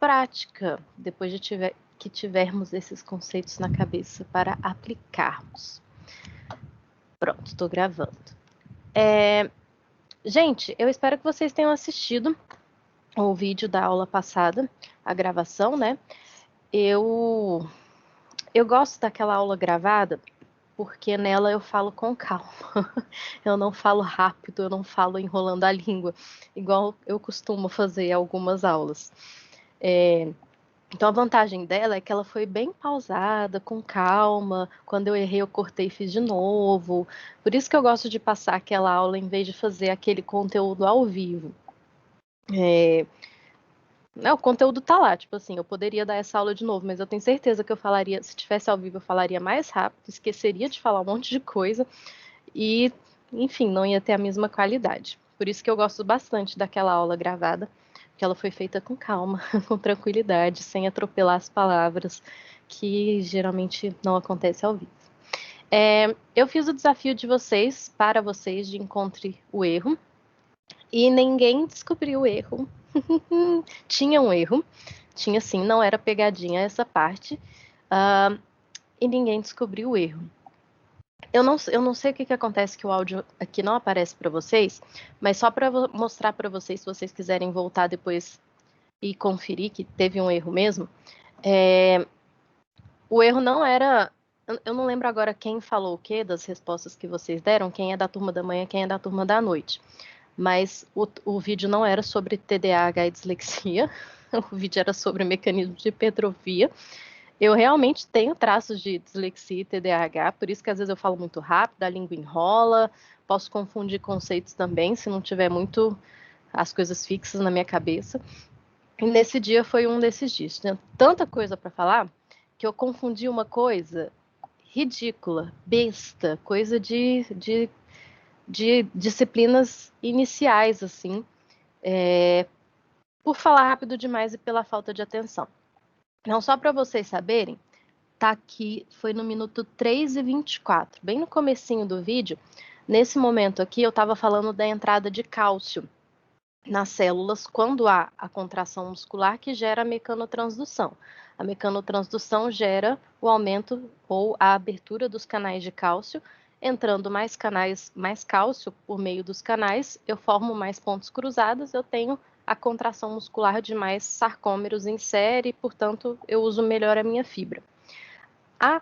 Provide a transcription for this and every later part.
prática, depois que tivermos esses conceitos na cabeça para aplicarmos. Pronto, estou gravando. Gente, eu espero que vocês tenham assistido o vídeo da aula passada, a gravação, né? Eu gosto daquela aula gravada porque nela eu falo com calma. Eu não falo rápido, eu não falo enrolando a língua, igual eu costumo fazer em algumas aulas. Então a vantagem dela é que ela foi bem pausada, com calma. Quando eu errei, eu cortei e fiz de novo. Por isso que eu gosto de passar aquela aula em vez de fazer aquele conteúdo ao vivo. O conteúdo tá lá, tipo assim, eu poderia dar essa aula de novo, mas eu tenho certeza que eu falaria, se tivesse ao vivo, eu falaria mais rápido, esqueceria de falar um monte de coisa e, enfim, não ia ter a mesma qualidade. Por isso que eu gosto bastante daquela aula gravada, porque ela foi feita com calma, com tranquilidade, sem atropelar as palavras, que geralmente não acontece ao vivo. Eu fiz o desafio de vocês, para vocês, de encontre o erro, e ninguém descobriu o erro. Tinha um erro, tinha sim, não era pegadinha essa parte, e ninguém descobriu o erro. Eu não sei o que acontece que o áudio aqui não aparece para vocês, mas só para mostrar para vocês, se vocês quiserem voltar depois e conferir que teve um erro mesmo. O erro não era... Eu não lembro agora quem falou o quê das respostas que vocês deram, quem é da turma da manhã, quem é da turma da noite. Mas o vídeo não era sobre TDAH e dislexia, o vídeo era sobre mecanismo de hipertrofia. Eu realmente tenho traços de dislexia e TDAH, por isso que às vezes eu falo muito rápido, a língua enrola, posso confundir conceitos também, se não tiver muito as coisas fixas na minha cabeça. E nesse dia foi um desses dias. Tinha tanta coisa para falar que eu confundi uma coisa ridícula, besta, coisa de disciplinas iniciais, assim, por falar rápido demais e pela falta de atenção. Então, só para vocês saberem, tá aqui, foi no minuto 3:24, bem no comecinho do vídeo. Nesse momento aqui, eu estava falando da entrada de cálcio nas células quando há a contração muscular que gera a mecanotransdução. A mecanotransdução gera o aumento ou a abertura dos canais de cálcio. Entrando mais cálcio por meio dos canais, eu formo mais pontos cruzados, eu tenho a contração muscular de mais sarcômeros em série, portanto, eu uso melhor a minha fibra. A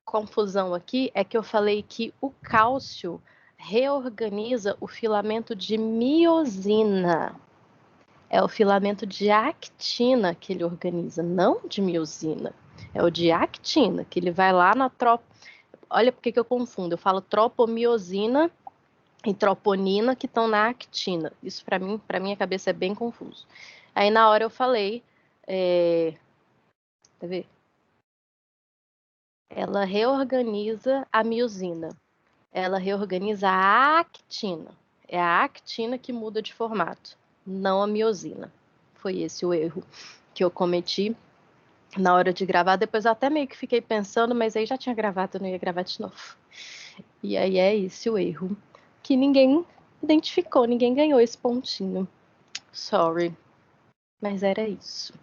confusão aqui é que eu falei que o cálcio reorganiza o filamento de miosina. É o filamento de actina que ele organiza, não de miosina. É o de actina, que ele vai lá na Olha por que eu confundo. Eu falo tropomiosina e troponina que estão na actina. Isso para minha cabeça é bem confuso. Aí na hora eu falei, quer ver? Ela reorganiza a miosina. Ela reorganiza a actina. É a actina que muda de formato, não a miosina. Foi esse o erro que eu cometi na hora de gravar. Depois eu até meio que fiquei pensando, mas aí já tinha gravado, eu não ia gravar de novo. E aí é esse o erro que ninguém identificou, ninguém ganhou esse pontinho. Sorry. Mas era isso.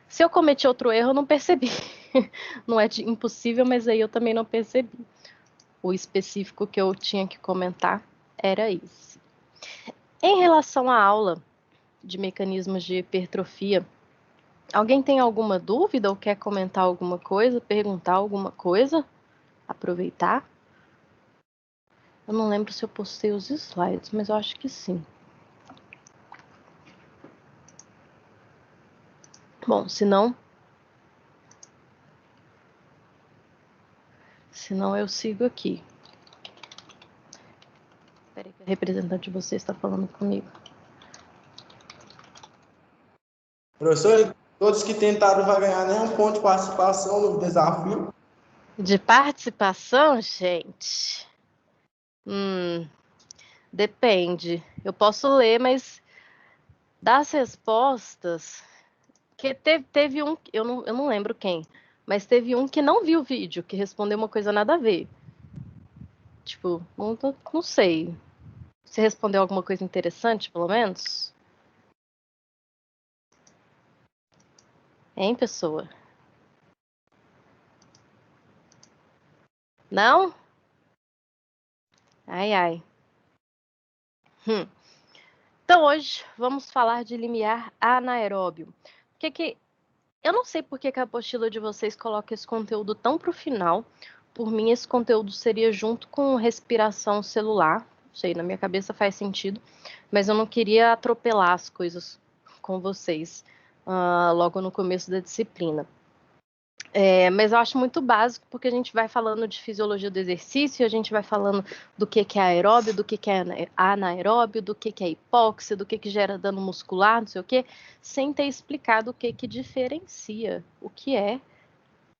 Se eu cometi outro erro, eu não percebi. Não é impossível, mas aí eu também não percebi. O específico que eu tinha que comentar era esse. Em relação à aula de mecanismos de hipertrofia, alguém tem alguma dúvida ou quer comentar alguma coisa, perguntar alguma coisa? Aproveitar? Eu não lembro se eu postei os slides, mas eu acho que sim. Bom, se não eu sigo aqui. Espera que a representante de vocês está falando comigo. Professor, todos que tentaram vai ganhar nenhum ponto de participação no desafio. De participação, gente? Depende. Eu posso ler, mas das respostas... Que teve um, eu não lembro quem, mas teve um que não viu o vídeo, que respondeu uma coisa nada a ver. Tipo, não sei. Você respondeu alguma coisa interessante, pelo menos? Hein, pessoa? Não? Ai, ai. Então, hoje vamos falar de limiar anaeróbio. Eu não sei por que a apostila de vocês coloca esse conteúdo tão para o final. Por mim, esse conteúdo seria junto com respiração celular. Não sei, na minha cabeça faz sentido, mas eu não queria atropelar as coisas com vocês logo no começo da disciplina. Mas eu acho muito básico, porque a gente vai falando de fisiologia do exercício, a gente vai falando do que é aeróbio, do que é anaeróbio, do que é hipóxia, do que gera dano muscular, não sei o quê, sem ter explicado o que diferencia o que é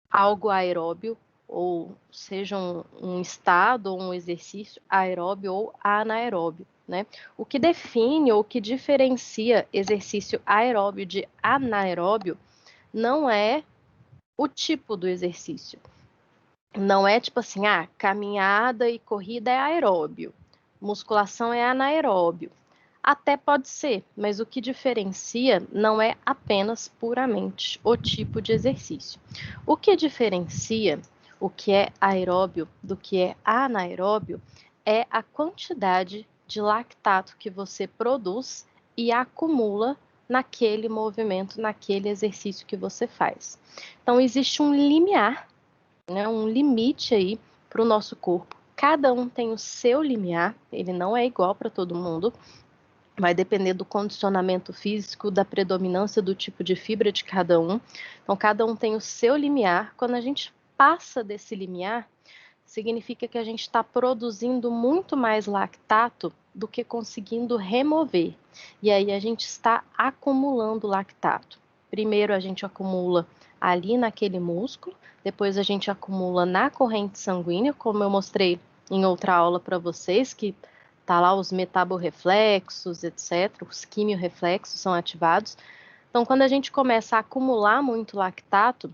algo aeróbio, ou seja, um estado ou um exercício aeróbio ou anaeróbio, né? O que define ou o que diferencia exercício aeróbio de anaeróbio não é o tipo do exercício. Não é tipo assim, caminhada e corrida é aeróbio, musculação é anaeróbio. Até pode ser, mas o que diferencia não é apenas puramente o tipo de exercício. O que diferencia o que é aeróbio do que é anaeróbio é a quantidade de lactato que você produz e acumula naquele movimento, naquele exercício que você faz. Então, existe um limiar, né, um limite aí para o nosso corpo. Cada um tem o seu limiar, ele não é igual para todo mundo. Vai depender do condicionamento físico, da predominância do tipo de fibra de cada um. Então, cada um tem o seu limiar. Quando a gente passa desse limiar, significa que a gente está produzindo muito mais lactato do que conseguindo remover. E aí a gente está acumulando lactato. Primeiro a gente acumula ali naquele músculo, depois a gente acumula na corrente sanguínea, como eu mostrei em outra aula para vocês, que tá lá os metaborreflexos, etc., os quimiorreflexos são ativados. Então, quando a gente começa a acumular muito lactato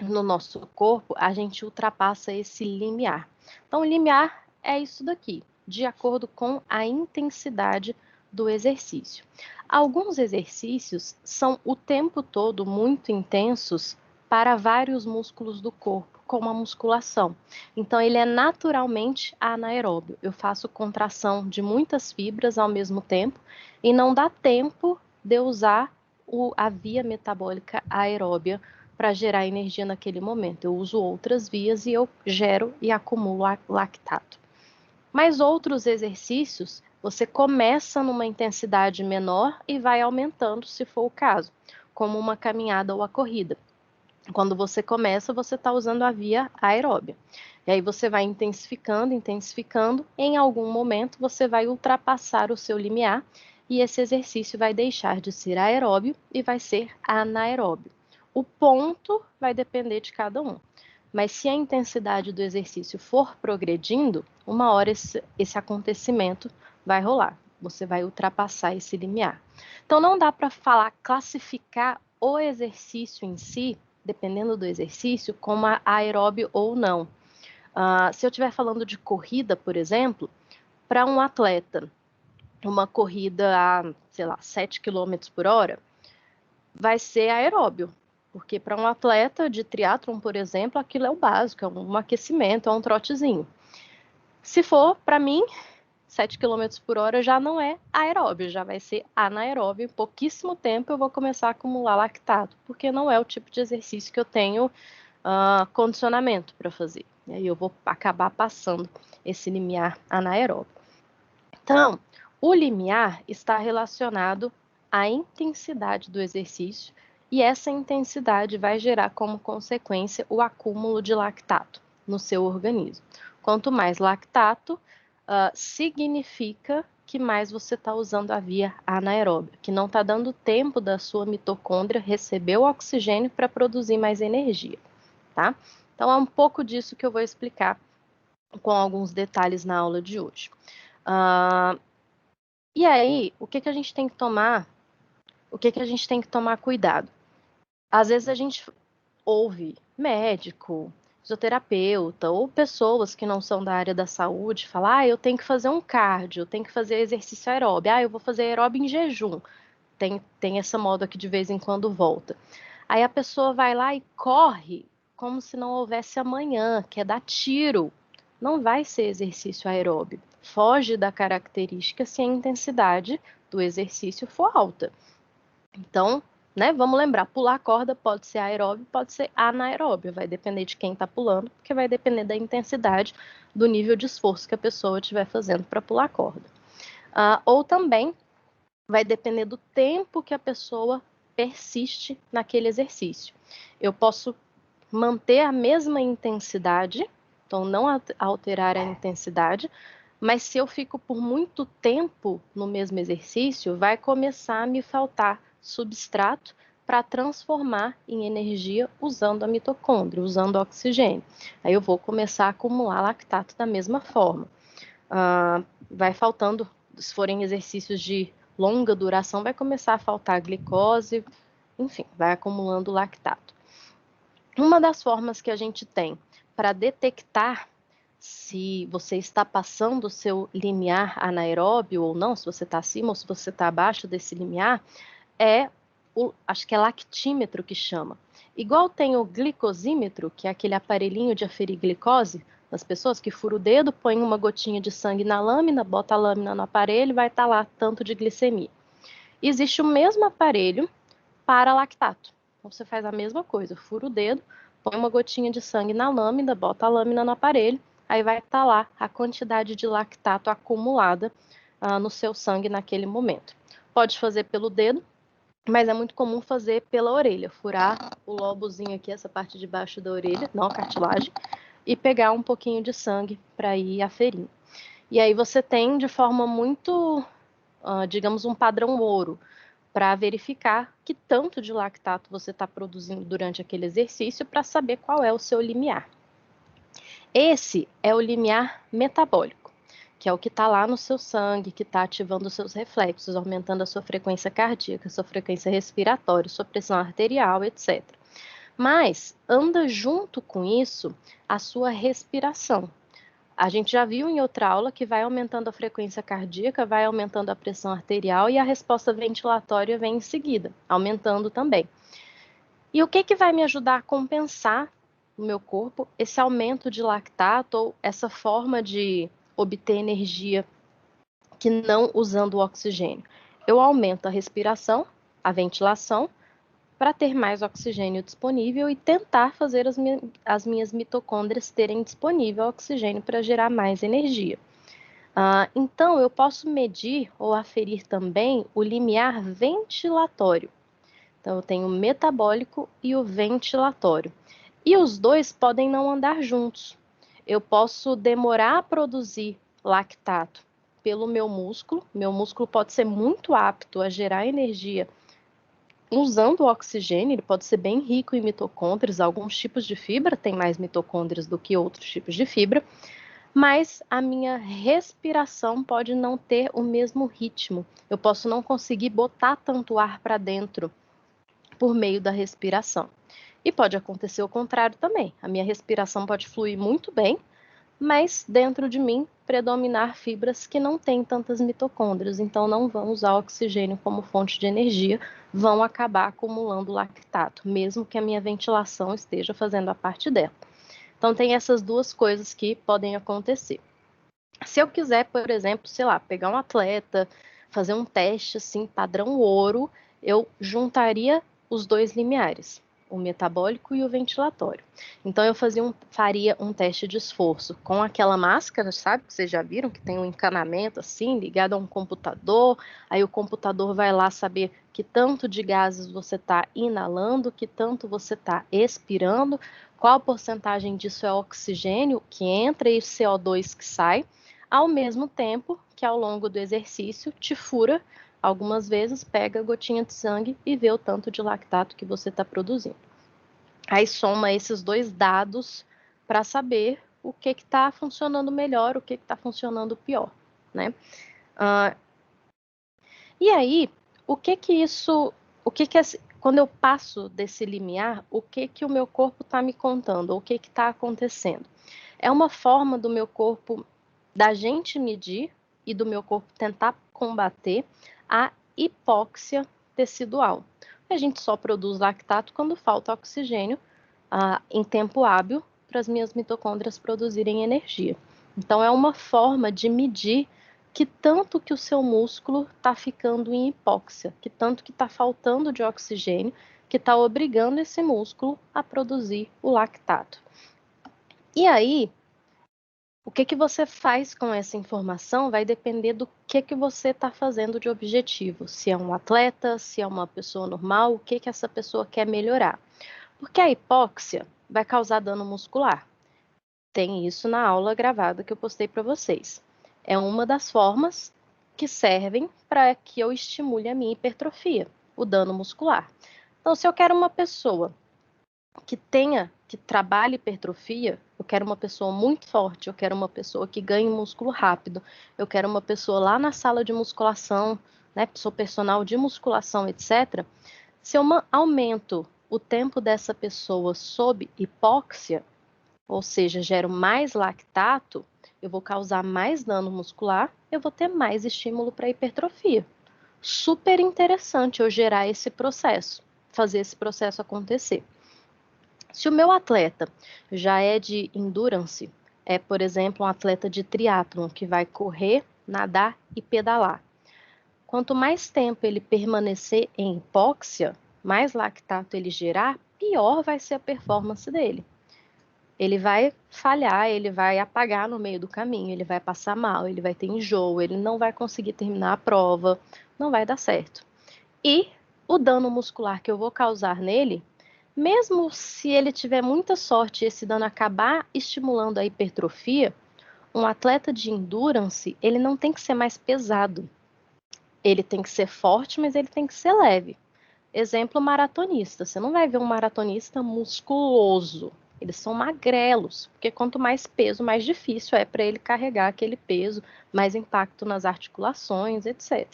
no nosso corpo, a gente ultrapassa esse limiar. Então, o limiar é isso daqui, de acordo com a intensidade do exercício. Alguns exercícios são o tempo todo muito intensos para vários músculos do corpo, como a musculação. Então, ele é naturalmente anaeróbio. Eu faço contração de muitas fibras ao mesmo tempo e não dá tempo de eu usar a via metabólica aeróbia para gerar energia naquele momento. Eu uso outras vias e eu gero e acumulo lactato. Mas outros exercícios, você começa numa intensidade menor e vai aumentando, se for o caso, como uma caminhada ou a corrida. Quando você começa, você está usando a via aeróbia. E aí você vai intensificando, intensificando. Em algum momento, você vai ultrapassar o seu limiar e esse exercício vai deixar de ser aeróbio e vai ser anaeróbio. O ponto vai depender de cada um. Mas se a intensidade do exercício for progredindo, uma hora esse acontecimento vai rolar. Você vai ultrapassar esse limiar. Então não dá para classificar o exercício em si, dependendo do exercício, como aeróbio ou não. Se eu estiver falando de corrida, por exemplo, para um atleta, uma corrida a, sei lá, 7 km por hora, vai ser aeróbio. Porque para um atleta de triatlon, por exemplo, aquilo é o básico, é um aquecimento, é um trotezinho. Se for, para mim, 7 km por hora já não é aeróbio, já vai ser anaeróbio. Em pouquíssimo tempo eu vou começar a acumular lactato, porque não é o tipo de exercício que eu tenho condicionamento para fazer. E aí eu vou acabar passando esse limiar anaeróbio. Então, o limiar está relacionado à intensidade do exercício e essa intensidade vai gerar como consequência o acúmulo de lactato no seu organismo. Quanto mais lactato, significa que mais você está usando a via anaeróbia, que não está dando tempo da sua mitocôndria receber o oxigênio para produzir mais energia, tá? Então é um pouco disso que eu vou explicar com alguns detalhes na aula de hoje. E aí, o que a gente tem que tomar? O que a gente tem que tomar cuidado? Às vezes a gente ouve médico, fisioterapeuta ou pessoas que não são da área da saúde falar: eu tenho que fazer um cardio, eu tenho que fazer exercício aeróbio, eu vou fazer aeróbio em jejum. Tem essa moda que de vez em quando volta. Aí a pessoa vai lá e corre como se não houvesse amanhã, quer dar tiro. Não vai ser exercício aeróbio. Foge da característica se a intensidade do exercício for alta. Então, né, vamos lembrar, pular corda pode ser aeróbio, pode ser anaeróbio, vai depender de quem está pulando, porque vai depender da intensidade, do nível de esforço que a pessoa estiver fazendo para pular corda. Ou também vai depender do tempo que a pessoa persiste naquele exercício. Eu posso manter a mesma intensidade, então não alterar a intensidade, mas se eu fico por muito tempo no mesmo exercício, vai começar a me faltar substrato para transformar em energia usando a mitocôndria, usando o oxigênio. Aí eu vou começar a acumular lactato da mesma forma. Vai faltando, se forem exercícios de longa duração, vai começar a faltar glicose, enfim, vai acumulando lactato. Uma das formas que a gente tem para detectar se você está passando o seu limiar anaeróbio ou não, se você está acima ou se você está abaixo desse limiar, acho que é lactímetro que chama. Igual tem o glicosímetro, que é aquele aparelhinho de aferir glicose, das pessoas que fura o dedo, põe uma gotinha de sangue na lâmina, bota a lâmina no aparelho, vai estar lá tanto de glicemia. Existe o mesmo aparelho para lactato. Então você faz a mesma coisa, fura o dedo, põe uma gotinha de sangue na lâmina, bota a lâmina no aparelho, aí vai estar lá a quantidade de lactato acumulada no seu sangue naquele momento. Pode fazer pelo dedo, mas é muito comum fazer pela orelha, furar o lobozinho aqui, essa parte de baixo da orelha, não a cartilagem, e pegar um pouquinho de sangue para ir aferindo. E aí você tem de forma muito, digamos, um padrão ouro, para verificar que tanto de lactato você está produzindo durante aquele exercício para saber qual é o seu limiar. Esse é o limiar metabólico, que é o que está lá no seu sangue, que está ativando os seus reflexos, aumentando a sua frequência cardíaca, sua frequência respiratória, sua pressão arterial, etc. Mas anda junto com isso a sua respiração. A gente já viu em outra aula que vai aumentando a frequência cardíaca, vai aumentando a pressão arterial e a resposta ventilatória vem em seguida, aumentando também. E o que vai me ajudar a compensar no meu corpo esse aumento de lactato ou essa forma de obter energia que não usando o oxigênio? Eu aumento a respiração, a ventilação, para ter mais oxigênio disponível e tentar fazer as minhas mitocôndrias terem disponível oxigênio para gerar mais energia. Então, eu posso medir ou aferir também o limiar ventilatório. Então, eu tenho o metabólico e o ventilatório. E os dois podem não andar juntos. Eu posso demorar a produzir lactato pelo meu músculo pode ser muito apto a gerar energia usando o oxigênio, ele pode ser bem rico em mitocôndrias, alguns tipos de fibra têm mais mitocôndrias do que outros tipos de fibra, mas a minha respiração pode não ter o mesmo ritmo. Eu posso não conseguir botar tanto ar para dentro por meio da respiração. E pode acontecer o contrário também. A minha respiração pode fluir muito bem, mas dentro de mim predominar fibras que não têm tantas mitocôndrias, então não vão usar oxigênio como fonte de energia, vão acabar acumulando lactato, mesmo que a minha ventilação esteja fazendo a parte dela. Então tem essas duas coisas que podem acontecer. Se eu quiser, por exemplo, sei lá, pegar um atleta, fazer um teste assim, padrão ouro, eu juntaria os dois limiares, o metabólico e o ventilatório. Então eu faria um teste de esforço com aquela máscara, sabe? Que vocês já viram que tem um encanamento assim, ligado a um computador. Aí o computador vai lá saber que tanto de gases você está inalando, que tanto você está expirando, qual porcentagem disso é oxigênio que entra e CO2 que sai, ao mesmo tempo que ao longo do exercício te fura algumas vezes, pega a gotinha de sangue e vê o tanto de lactato que você está produzindo. Aí soma esses dois dados para saber o que está funcionando melhor, o que está funcionando pior, né? E aí, quando eu passo desse limiar, o que o meu corpo está me contando, ou o que está acontecendo? É uma forma do meu corpo, da gente medir e do meu corpo tentar combater a hipóxia tecidual. A gente só produz lactato quando falta oxigênio em tempo hábil para as minhas mitocôndrias produzirem energia. Então, é uma forma de medir que tanto que o seu músculo está ficando em hipóxia, que tanto que está faltando de oxigênio, que está obrigando esse músculo a produzir o lactato. E aí, o que você faz com essa informação vai depender do que você está fazendo de objetivo. Se é um atleta, se é uma pessoa normal, o que essa pessoa quer melhorar. Porque a hipóxia vai causar dano muscular. Tem isso na aula gravada que eu postei para vocês. É uma das formas que servem para que eu estimule a minha hipertrofia, o dano muscular. Então, se eu quero uma pessoa que trabalhe hipertrofia, eu quero uma pessoa muito forte, eu quero uma pessoa que ganhe músculo rápido, eu quero uma pessoa lá na sala de musculação, né, sou personal de musculação, etc. Se eu aumento o tempo dessa pessoa sob hipóxia, ou seja, gero mais lactato, eu vou causar mais dano muscular, eu vou ter mais estímulo para hipertrofia. Super interessante eu gerar esse processo, fazer esse processo acontecer. Se o meu atleta já é de endurance, é, por exemplo, um atleta de triatlon que vai correr, nadar e pedalar. Quanto mais tempo ele permanecer em hipóxia, mais lactato ele gerar, pior vai ser a performance dele. Ele vai falhar, ele vai apagar no meio do caminho, ele vai passar mal, ele vai ter enjoo, ele não vai conseguir terminar a prova, não vai dar certo. E o dano muscular que eu vou causar nele, mesmo se ele tiver muita sorte e esse dano acabar estimulando a hipertrofia, um atleta de endurance, ele não tem que ser mais pesado. Ele tem que ser forte, mas ele tem que ser leve. Exemplo, maratonista. Você não vai ver um maratonista musculoso. Eles são magrelos, porque quanto mais peso, mais difícil é para ele carregar aquele peso, mais impacto nas articulações, etc.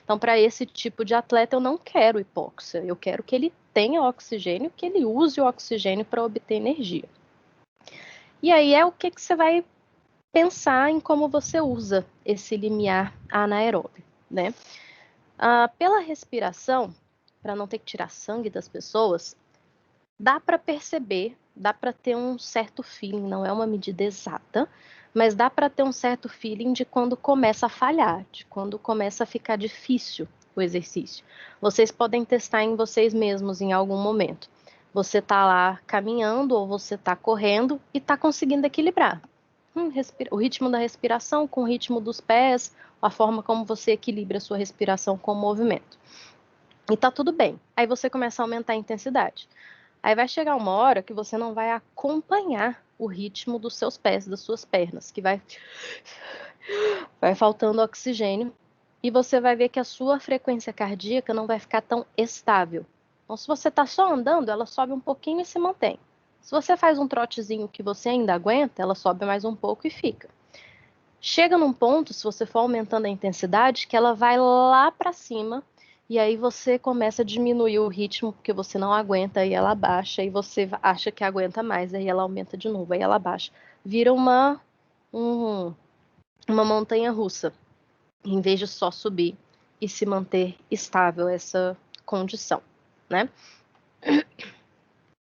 Então, para esse tipo de atleta, eu não quero hipóxia. Eu quero que ele tenha oxigênio, que ele use o oxigênio para obter energia. E aí é o que você vai pensar em como você usa esse limiar anaeróbio, né? Pela respiração, para não ter que tirar sangue das pessoas, dá para perceber, dá para ter um certo feeling, não é uma medida exata, mas dá para ter um certo feeling de quando começa a falhar, de quando começa a ficar difícil o exercício. Vocês podem testar em vocês mesmos em algum momento. Você está lá caminhando ou você está correndo e está conseguindo equilibrar. O ritmo da respiração com o ritmo dos pés, a forma como você equilibra a sua respiração com o movimento. E tá tudo bem. Aí você começa a aumentar a intensidade. Aí vai chegar uma hora que você não vai acompanhar o ritmo dos seus pés, das suas pernas, que vai faltando oxigênio, e você vai ver que a sua frequência cardíaca não vai ficar tão estável. Então, se você está só andando, ela sobe um pouquinho e se mantém. Se você faz um trotezinho que você ainda aguenta, ela sobe mais um pouco e fica. Chega num ponto, se você for aumentando a intensidade, que ela vai lá para cima, e aí você começa a diminuir o ritmo, porque você não aguenta, aí ela baixa, e você acha que aguenta mais, aí ela aumenta de novo, aí ela baixa. Vira uma montanha russa, em vez de só subir e se manter estável essa condição, né?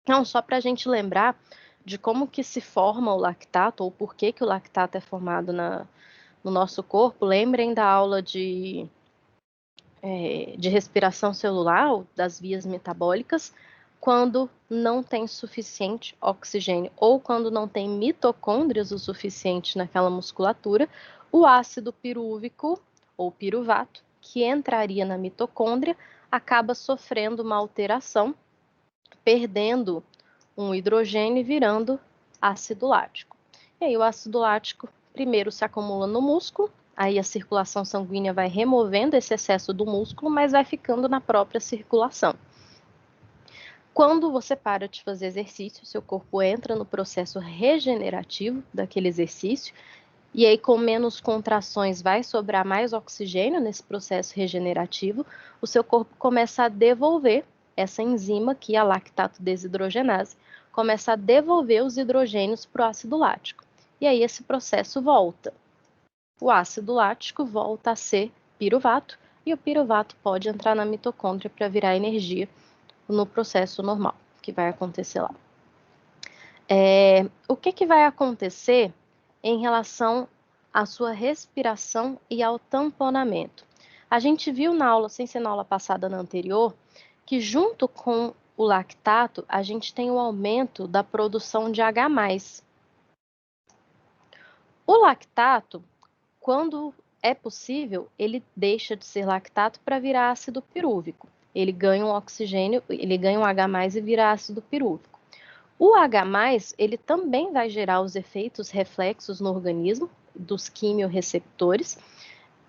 Então, só para a gente lembrar de como que se forma o lactato, ou por que o lactato é formado no nosso corpo, lembrem da aula de respiração celular, das vias metabólicas, quando não tem suficiente oxigênio ou quando não tem mitocôndrias o suficiente naquela musculatura, o ácido pirúvico ou piruvato, que entraria na mitocôndria, acaba sofrendo uma alteração, perdendo um hidrogênio e virando ácido lático. E aí o ácido lático primeiro se acumula no músculo, aí a circulação sanguínea vai removendo esse excesso do músculo, mas vai ficando na própria circulação. Quando você para de fazer exercício, seu corpo entra no processo regenerativo daquele exercício, e aí com menos contrações vai sobrar mais oxigênio nesse processo regenerativo, o seu corpo começa a devolver essa enzima, que é a lactato desidrogenase, começa a devolver os hidrogênios para o ácido lático. E aí esse processo volta. O ácido lático volta a ser piruvato, e o piruvato pode entrar na mitocôndria para virar energia no processo normal que vai acontecer lá. O que vai acontecer em relação à sua respiração e ao tamponamento? A gente viu na aula, sem ser na aula passada, na anterior, que junto com o lactato, a gente tem o aumento da produção de H+. O lactato, quando é possível, ele deixa de ser lactato para virar ácido pirúvico. Ele ganha um oxigênio, ele ganha um H+ e vira ácido pirúvico. O H+, ele também vai gerar os efeitos reflexos no organismo dos quimiorreceptores,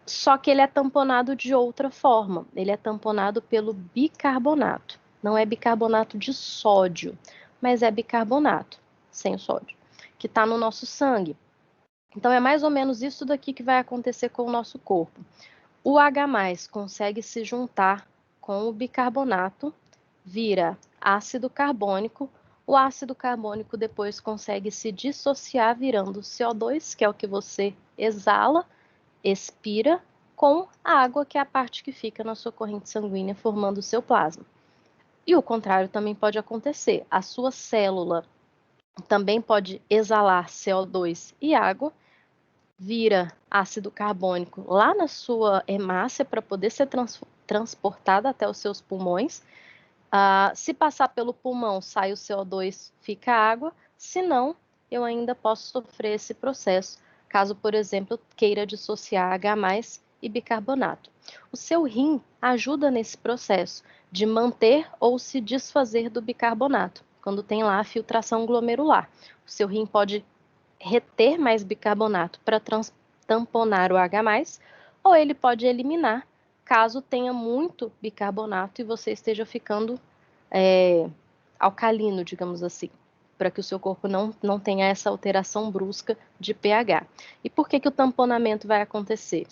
só que ele é tamponado de outra forma. Ele é tamponado pelo bicarbonato. Não é bicarbonato de sódio, mas é bicarbonato, sem o sódio, que está no nosso sangue. Então, é mais ou menos isso daqui que vai acontecer com o nosso corpo. O H+ consegue se juntar com o bicarbonato, vira ácido carbônico. O ácido carbônico depois consegue se dissociar virando CO2, que é o que você exala, expira, com a água, que é a parte que fica na sua corrente sanguínea formando o seu plasma. E o contrário também pode acontecer. A sua célula também pode exalar CO2 e água, vira ácido carbônico lá na sua hemácia para poder ser transportada até os seus pulmões. Se passar pelo pulmão, sai o CO2, fica água. Se não, eu ainda posso sofrer esse processo, caso, por exemplo, queira dissociar H+ e bicarbonato. O seu rim ajuda nesse processo de manter ou se desfazer do bicarbonato, quando tem lá a filtração glomerular. O seu rim pode reter mais bicarbonato para tamponar o H+, ou ele pode eliminar, caso tenha muito bicarbonato e você esteja ficando alcalino, digamos assim, para que o seu corpo não tenha essa alteração brusca de pH. E por que o tamponamento vai acontecer?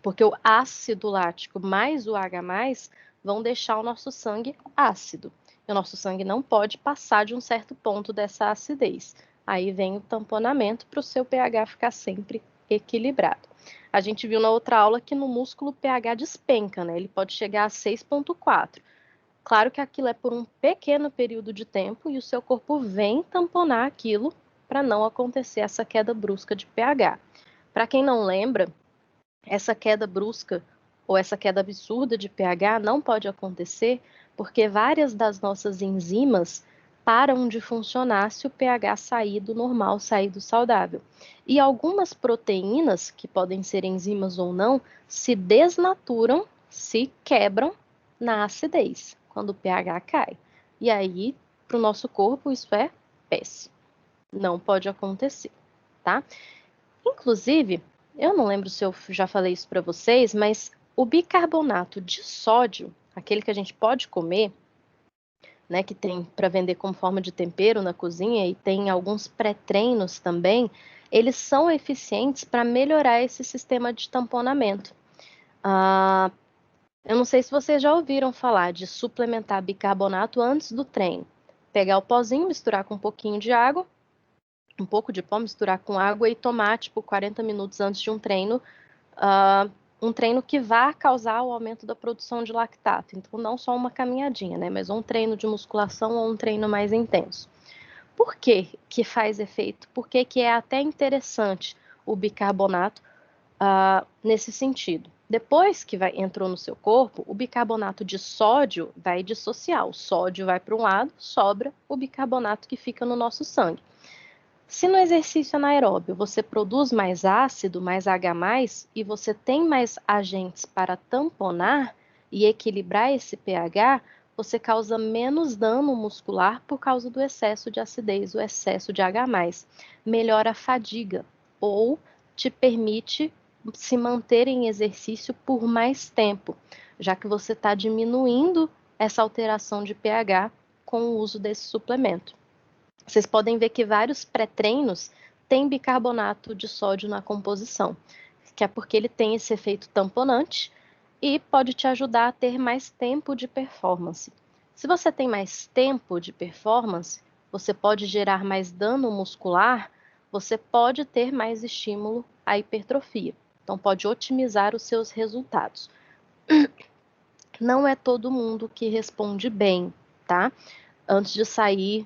Porque o ácido lático mais o H+ vão deixar o nosso sangue ácido. E o nosso sangue não pode passar de um certo ponto dessa acidez. Aí vem o tamponamento para o seu pH ficar sempre equilibrado. A gente viu na outra aula que no músculo o pH despenca, né? Ele pode chegar a 6,4. Claro que aquilo é por um pequeno período de tempo e o seu corpo vem tamponar aquilo para não acontecer essa queda brusca de pH. Para quem não lembra, essa queda brusca ou essa queda absurda de pH não pode acontecer porque várias das nossas enzimas param de funcionar se o pH sair do normal, sair do saudável. E algumas proteínas, que podem ser enzimas ou não, se desnaturam, se quebram na acidez, quando o pH cai. E aí, para o nosso corpo, isso é péssimo. Não pode acontecer, tá? Inclusive, eu não lembro se eu já falei isso para vocês, mas o bicarbonato de sódio, aquele que a gente pode comer, né, que tem para vender como forma de tempero na cozinha e tem alguns pré-treinos também, eles são eficientes para melhorar esse sistema de tamponamento. Eu não sei se vocês já ouviram falar de suplementar bicarbonato antes do treino. Pegar o pozinho, misturar com um pouquinho de água, um pouco de pó, misturar com água e tomar, tipo, 40 minutos antes de um treino que vá causar o aumento da produção de lactato. Então, não só uma caminhadinha, né? Mas um treino de musculação ou um treino mais intenso. Por que que faz efeito? Por que que é até interessante o bicarbonato nesse sentido? Depois que entrou no seu corpo, o bicarbonato de sódio vai dissociar. O sódio vai para um lado, sobra o bicarbonato que fica no nosso sangue. Se no exercício anaeróbio você produz mais ácido, mais H+, e você tem mais agentes para tamponar e equilibrar esse pH, você causa menos dano muscular por causa do excesso de acidez, o excesso de H+. Melhora a fadiga ou te permite se manter em exercício por mais tempo, já que você está diminuindo essa alteração de pH com o uso desse suplemento. Vocês podem ver que vários pré-treinos têm bicarbonato de sódio na composição, que é porque ele tem esse efeito tamponante e pode te ajudar a ter mais tempo de performance. Se você tem mais tempo de performance, você pode gerar mais dano muscular, você pode ter mais estímulo à hipertrofia. Então, pode otimizar os seus resultados. Não é todo mundo que responde bem tá? Antes de sair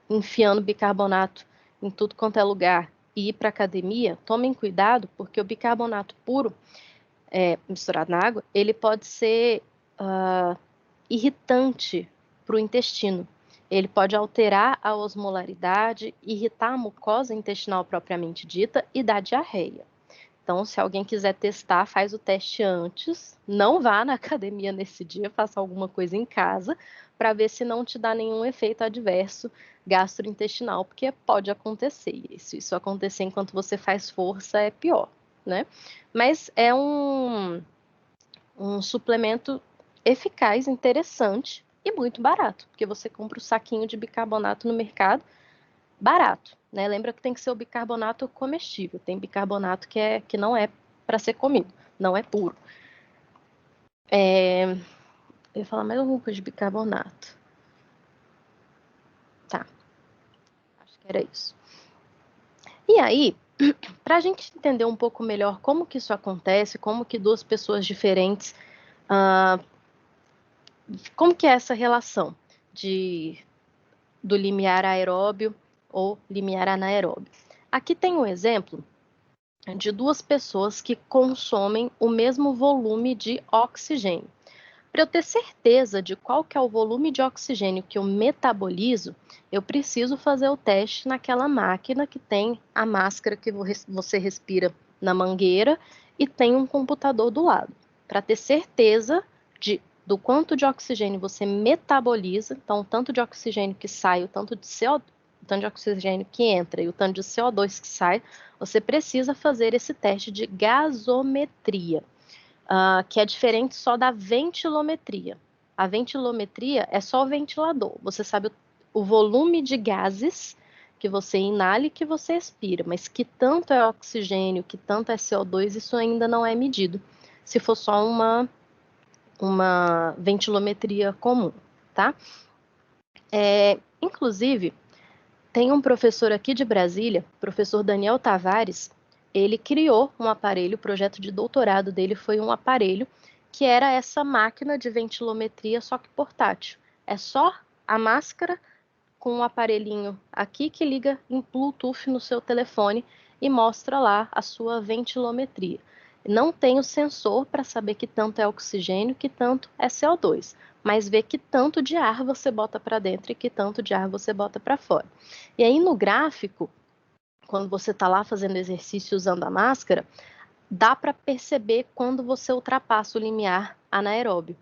enfiando bicarbonato em tudo quanto é lugar e ir para academia, tomem cuidado, porque o bicarbonato puro, misturado na água, ele pode ser irritante para o intestino. Ele pode alterar a osmolaridade, irritar a mucosa intestinal propriamente dita e dar diarreia. Então, se alguém quiser testar, faz o teste antes, não vá na academia nesse dia, faça alguma coisa em casa, para ver se não te dá nenhum efeito adverso gastrointestinal, porque pode acontecer. E se isso acontecer enquanto você faz força, é pior, né? Mas é um suplemento eficaz, interessante e muito barato, porque você compra o saquinho de bicarbonato no mercado, barato, né? Lembra que tem que ser o bicarbonato comestível, tem bicarbonato que não é para ser comido, não é puro. Eu ia falar mais alguma coisa de bicarbonato. Tá, acho que era isso. E aí, para a gente entender um pouco melhor como que isso acontece, como que duas pessoas diferentes, como que é essa relação do limiar aeróbio ou limiar anaeróbio. Aqui tem um exemplo de duas pessoas que consomem o mesmo volume de oxigênio. Para eu ter certeza de qual que é o volume de oxigênio que eu metabolizo, eu preciso fazer o teste naquela máquina que tem a máscara que você respira na mangueira e tem um computador do lado. Para ter certeza do quanto de oxigênio você metaboliza, então o tanto de oxigênio que sai, o tanto de oxigênio que entra e o tanto de CO2 que sai, você precisa fazer esse teste de gasometria. Que é diferente só da ventilometria. A ventilometria é só o ventilador. Você sabe o volume de gases que você inala e que você expira, mas que tanto é oxigênio, que tanto é CO2, isso ainda não é medido, se for só uma ventilometria comum, tá? Inclusive, tem um professor aqui de Brasília, professor Daniel Tavares, ele criou um aparelho, o projeto de doutorado dele foi um aparelho que era essa máquina de ventilometria, só que portátil. É só a máscara com um aparelhinho aqui que liga em Bluetooth no seu telefone e mostra lá a sua ventilometria. Não tem o sensor para saber que tanto é oxigênio, que tanto é CO2, mas vê que tanto de ar você bota para dentro e que tanto de ar você bota para fora. E aí no gráfico, quando você está lá fazendo exercício usando a máscara, dá para perceber quando você ultrapassa o limiar anaeróbio.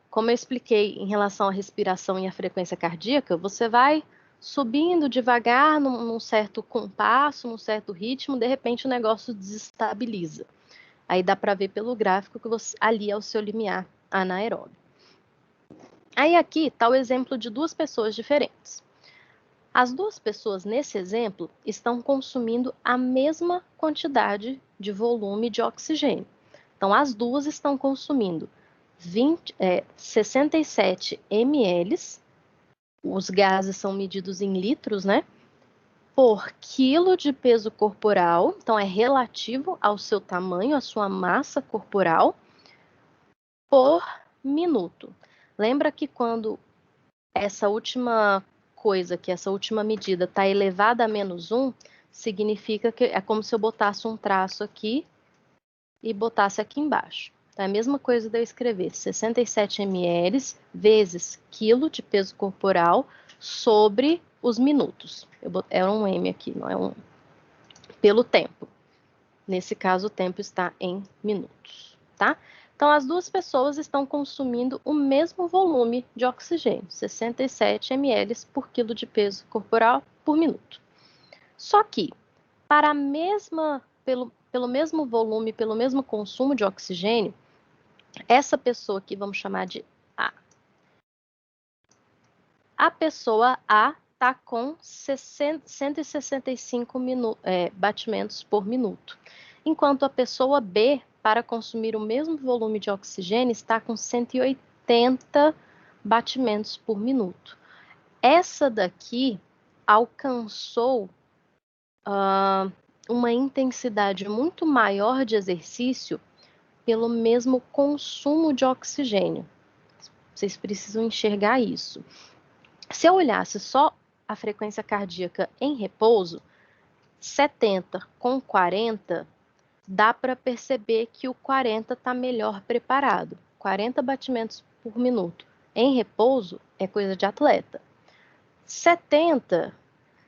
Como eu expliquei em relação à respiração e à frequência cardíaca, você vai subindo devagar num certo compasso, num certo ritmo, de repente o negócio desestabiliza. Aí dá para ver pelo gráfico que ali é o seu limiar anaeróbio. Aí aqui está o exemplo de duas pessoas diferentes. As duas pessoas nesse exemplo estão consumindo a mesma quantidade de volume de oxigênio. Então, as duas estão consumindo 67 ml, os gases são medidos em litros, né? Por quilo de peso corporal, então é relativo ao seu tamanho, à sua massa corporal, por minuto. Lembra que quando essa última medida está elevada a -1, significa que é como se eu botasse um traço aqui e botasse aqui embaixo. Então, é a mesma coisa de eu escrever 67 ml vezes quilo de peso corporal sobre os minutos. É um M aqui, não é um. Pelo tempo. Nesse caso, o tempo está em minutos, tá? Então, as duas pessoas estão consumindo o mesmo volume de oxigênio, 67 ml por quilo de peso corporal por minuto. Só que, para pelo mesmo volume, pelo mesmo consumo de oxigênio, essa pessoa aqui, vamos chamar de A. A pessoa A está com 165 batimentos por minuto, enquanto a pessoa B, para consumir o mesmo volume de oxigênio, está com 180 batimentos por minuto. Essa daqui alcançou uma intensidade muito maior de exercício pelo mesmo consumo de oxigênio. Vocês precisam enxergar isso. Se eu olhasse só a frequência cardíaca em repouso, 70 com 40, dá para perceber que o 40 está melhor preparado. 40 batimentos por minuto em repouso é coisa de atleta. 70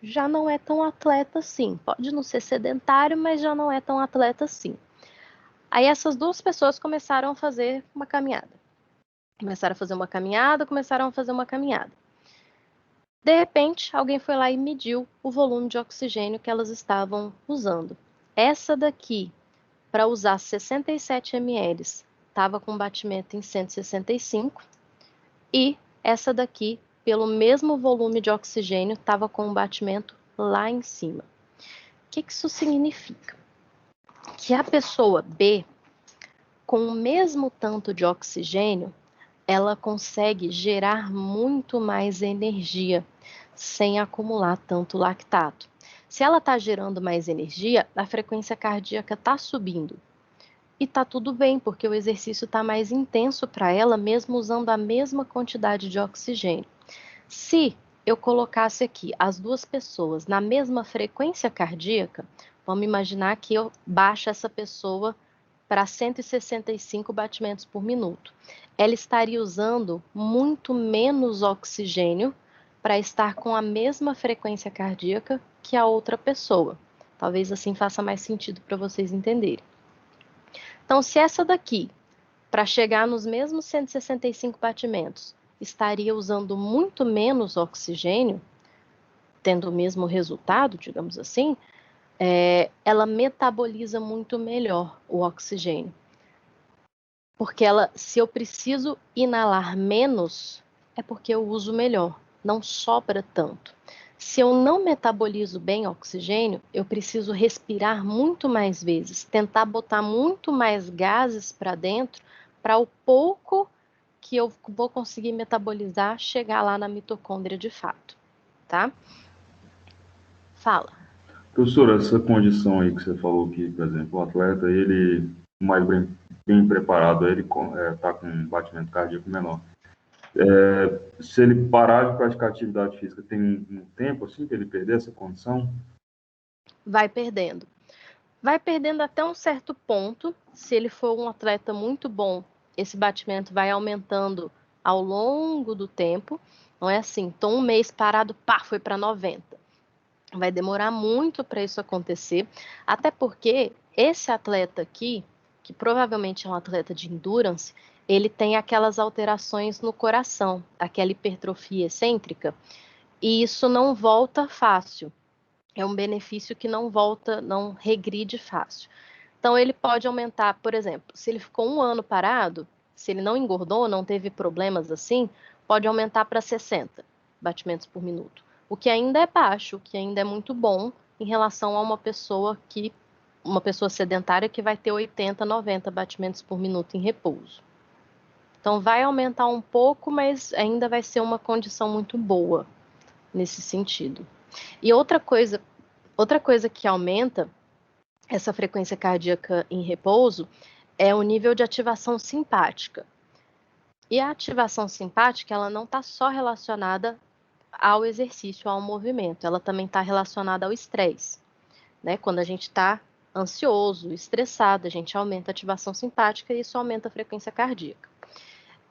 já não é tão atleta assim. Pode não ser sedentário, mas já não é tão atleta assim. Aí essas duas pessoas começaram a fazer uma caminhada. De repente, alguém foi lá e mediu o volume de oxigênio que elas estavam usando. Essa daqui, para usar 67 ml, estava com batimento em 165, e essa daqui, pelo mesmo volume de oxigênio, estava com um batimento lá em cima. O que isso significa? Que a pessoa B, com o mesmo tanto de oxigênio, ela consegue gerar muito mais energia, sem acumular tanto lactato. Se ela está gerando mais energia, a frequência cardíaca está subindo. E está tudo bem, porque o exercício está mais intenso para ela, mesmo usando a mesma quantidade de oxigênio. Se eu colocasse aqui as duas pessoas na mesma frequência cardíaca, vamos imaginar que eu baixo essa pessoa para 165 batimentos por minuto. Ela estaria usando muito menos oxigênio para estar com a mesma frequência cardíaca que a outra pessoa. Talvez assim faça mais sentido para vocês entenderem. Então, se essa daqui, para chegar nos mesmos 165 batimentos, estaria usando muito menos oxigênio, tendo o mesmo resultado, digamos assim, ela metaboliza muito melhor o oxigênio. Porque se eu preciso inalar menos, é porque eu uso melhor, não sobra tanto. Se eu não metabolizo bem oxigênio, eu preciso respirar muito mais vezes, tentar botar muito mais gases para dentro, para o pouco que eu vou conseguir metabolizar chegar lá na mitocôndria de fato, tá? Fala. Professora, essa condição aí que você falou que, por exemplo, o atleta, ele mais bem preparado, ele está com um batimento cardíaco menor. Se ele parar de praticar atividade física, tem um tempo assim que ele perder essa condição? Vai perdendo. Vai perdendo até um certo ponto. Se ele for um atleta muito bom, esse batimento vai aumentando ao longo do tempo. Não é assim, tô um mês parado, pá, foi para 90. Vai demorar muito para isso acontecer, até porque esse atleta aqui, que provavelmente é um atleta de endurance, ele tem aquelas alterações no coração, aquela hipertrofia excêntrica, e isso não volta fácil. É um benefício que não volta, não regride fácil. Então, ele pode aumentar, por exemplo, se ele ficou um ano parado, se ele não engordou, não teve problemas assim, pode aumentar para 60 batimentos por minuto. O que ainda é baixo, o que ainda é muito bom em relação a uma pessoa sedentária que vai ter 80, 90 batimentos por minuto em repouso. Então, vai aumentar um pouco, mas ainda vai ser uma condição muito boa nesse sentido. E outra coisa que aumenta essa frequência cardíaca em repouso é o nível de ativação simpática. E a ativação simpática, ela não está só relacionada ao exercício, ao movimento, ela também está relacionada ao estresse, né? Quando a gente está ansioso, estressado, a gente aumenta a ativação simpática e isso aumenta a frequência cardíaca.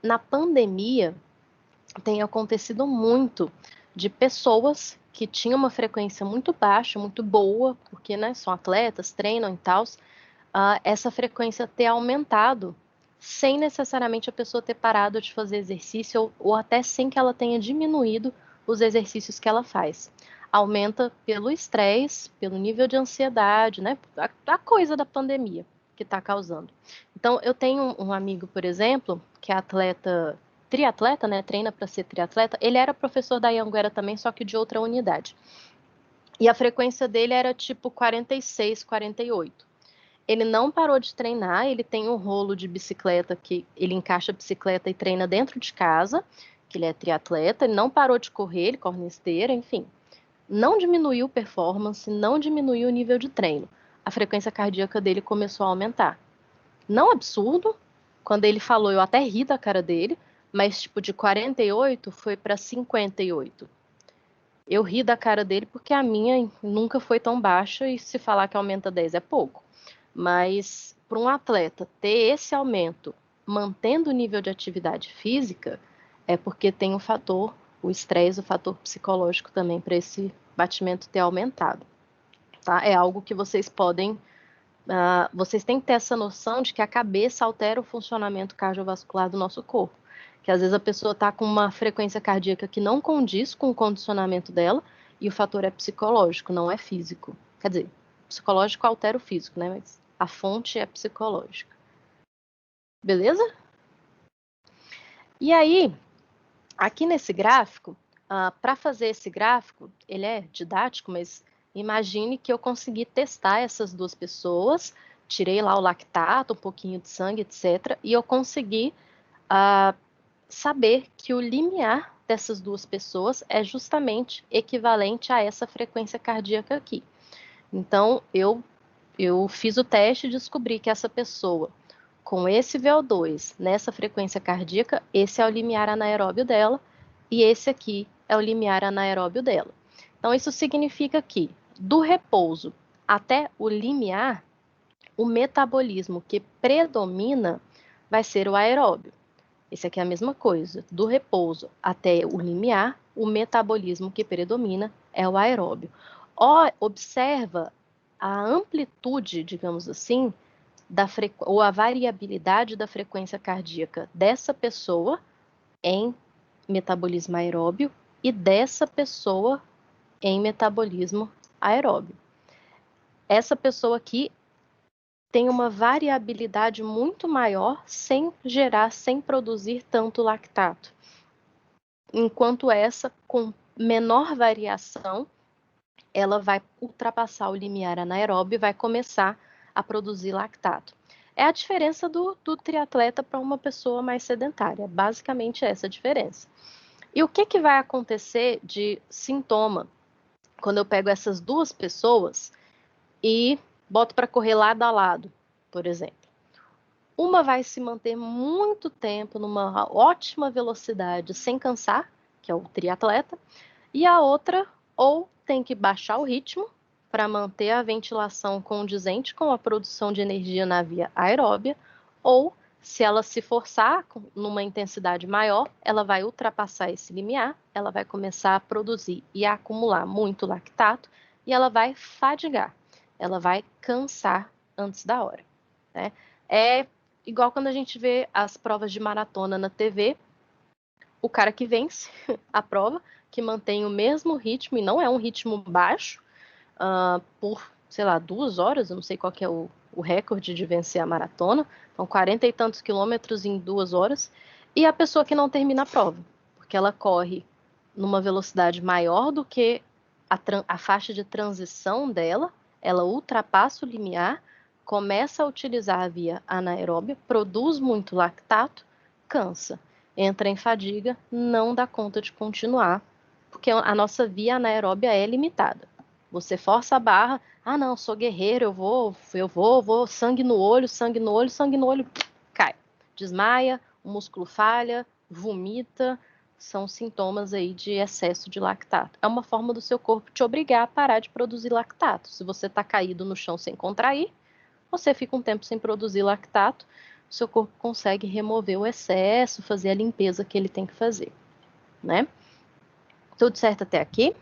Na pandemia, tem acontecido muito de pessoas que tinham uma frequência muito baixa, muito boa, porque né, são atletas, treinam e tal, essa frequência ter aumentado sem necessariamente a pessoa ter parado de fazer exercício ou até sem que ela tenha diminuído os exercícios que ela faz. Aumenta pelo estresse, pelo nível de ansiedade, né? A coisa da pandemia que está causando. Então, eu tenho um amigo, por exemplo, que é atleta, triatleta, né? Treina para ser triatleta. Ele era professor da Anhanguera também, só que de outra unidade. E a frequência dele era tipo 46, 48. Ele não parou de treinar, ele tem um rolo de bicicleta que ele encaixa a bicicleta e treina dentro de casa, que ele é triatleta, ele não parou de correr, ele corre na esteira, enfim. Não diminuiu performance, não diminuiu o nível de treino. A frequência cardíaca dele começou a aumentar. Não absurdo, quando ele falou, eu até ri da cara dele, mas tipo de 48 foi para 58. Eu ri da cara dele porque a minha nunca foi tão baixa e se falar que aumenta 10 é pouco. Mas para um atleta ter esse aumento mantendo o nível de atividade física, é porque tem o fator, o estresse, o fator psicológico também para esse batimento ter aumentado. Tá? É algo que vocês podem, vocês têm que ter essa noção de que a cabeça altera o funcionamento cardiovascular do nosso corpo. Que às vezes a pessoa está com uma frequência cardíaca que não condiz com o condicionamento dela e o fator é psicológico, não é físico. Quer dizer, psicológico altera o físico, né? Mas a fonte é psicológica. Beleza? E aí, aqui nesse gráfico, para fazer esse gráfico, ele é didático, mas imagine que eu consegui testar essas duas pessoas, tirei lá o lactato, um pouquinho de sangue, etc. E eu consegui saber que o limiar dessas duas pessoas é justamente equivalente a essa frequência cardíaca aqui. Então, eu fiz o teste e descobri que essa pessoa, com esse VO2, nessa frequência cardíaca, esse é o limiar anaeróbio dela, e esse aqui é o limiar anaeróbio dela. Então, isso significa que, do repouso até o limiar, o metabolismo que predomina vai ser o aeróbio. Esse aqui é a mesma coisa. Do repouso até o limiar, o metabolismo que predomina é o aeróbio. Observa a amplitude, digamos assim, ou a variabilidade da frequência cardíaca dessa pessoa em metabolismo aeróbio e dessa pessoa em metabolismo aeróbio. Essa pessoa aqui tem uma variabilidade muito maior sem produzir tanto lactato. Enquanto essa, com menor variação, ela vai ultrapassar o limiar anaeróbio e vai começar a produzir lactato. É a diferença do triatleta para uma pessoa mais sedentária, basicamente essa a diferença. E o que vai acontecer de sintoma quando eu pego essas duas pessoas e boto para correr lado a lado, por exemplo? Uma vai se manter muito tempo numa ótima velocidade sem cansar, que é o triatleta, e a outra ou tem que baixar o ritmo para manter a ventilação condizente com a produção de energia na via aeróbia, ou se ela se forçar numa intensidade maior, ela vai ultrapassar esse limiar, ela vai começar a produzir e a acumular muito lactato e ela vai fadigar, ela vai cansar antes da hora, né? É igual quando a gente vê as provas de maratona na TV, o cara que vence a prova, que mantém o mesmo ritmo, e não é um ritmo baixo, por, sei lá, 2 horas, eu não sei qual que é o recorde de vencer a maratona, então 40 e tantos quilômetros em 2 horas, e a pessoa que não termina a prova, porque ela corre numa velocidade maior do que a faixa de transição dela, ela ultrapassa o limiar, começa a utilizar a via anaeróbia, produz muito lactato, cansa, entra em fadiga, não dá conta de continuar, porque a nossa via anaeróbia é limitada. Você força a barra, não, sou guerreiro, eu vou, sangue no olho, cai, desmaia, o músculo falha, vomita, são sintomas aí de excesso de lactato. É uma forma do seu corpo te obrigar a parar de produzir lactato. Se você está caído no chão sem contrair, você fica um tempo sem produzir lactato, o seu corpo consegue remover o excesso, fazer a limpeza que ele tem que fazer, né? Tudo certo até aqui?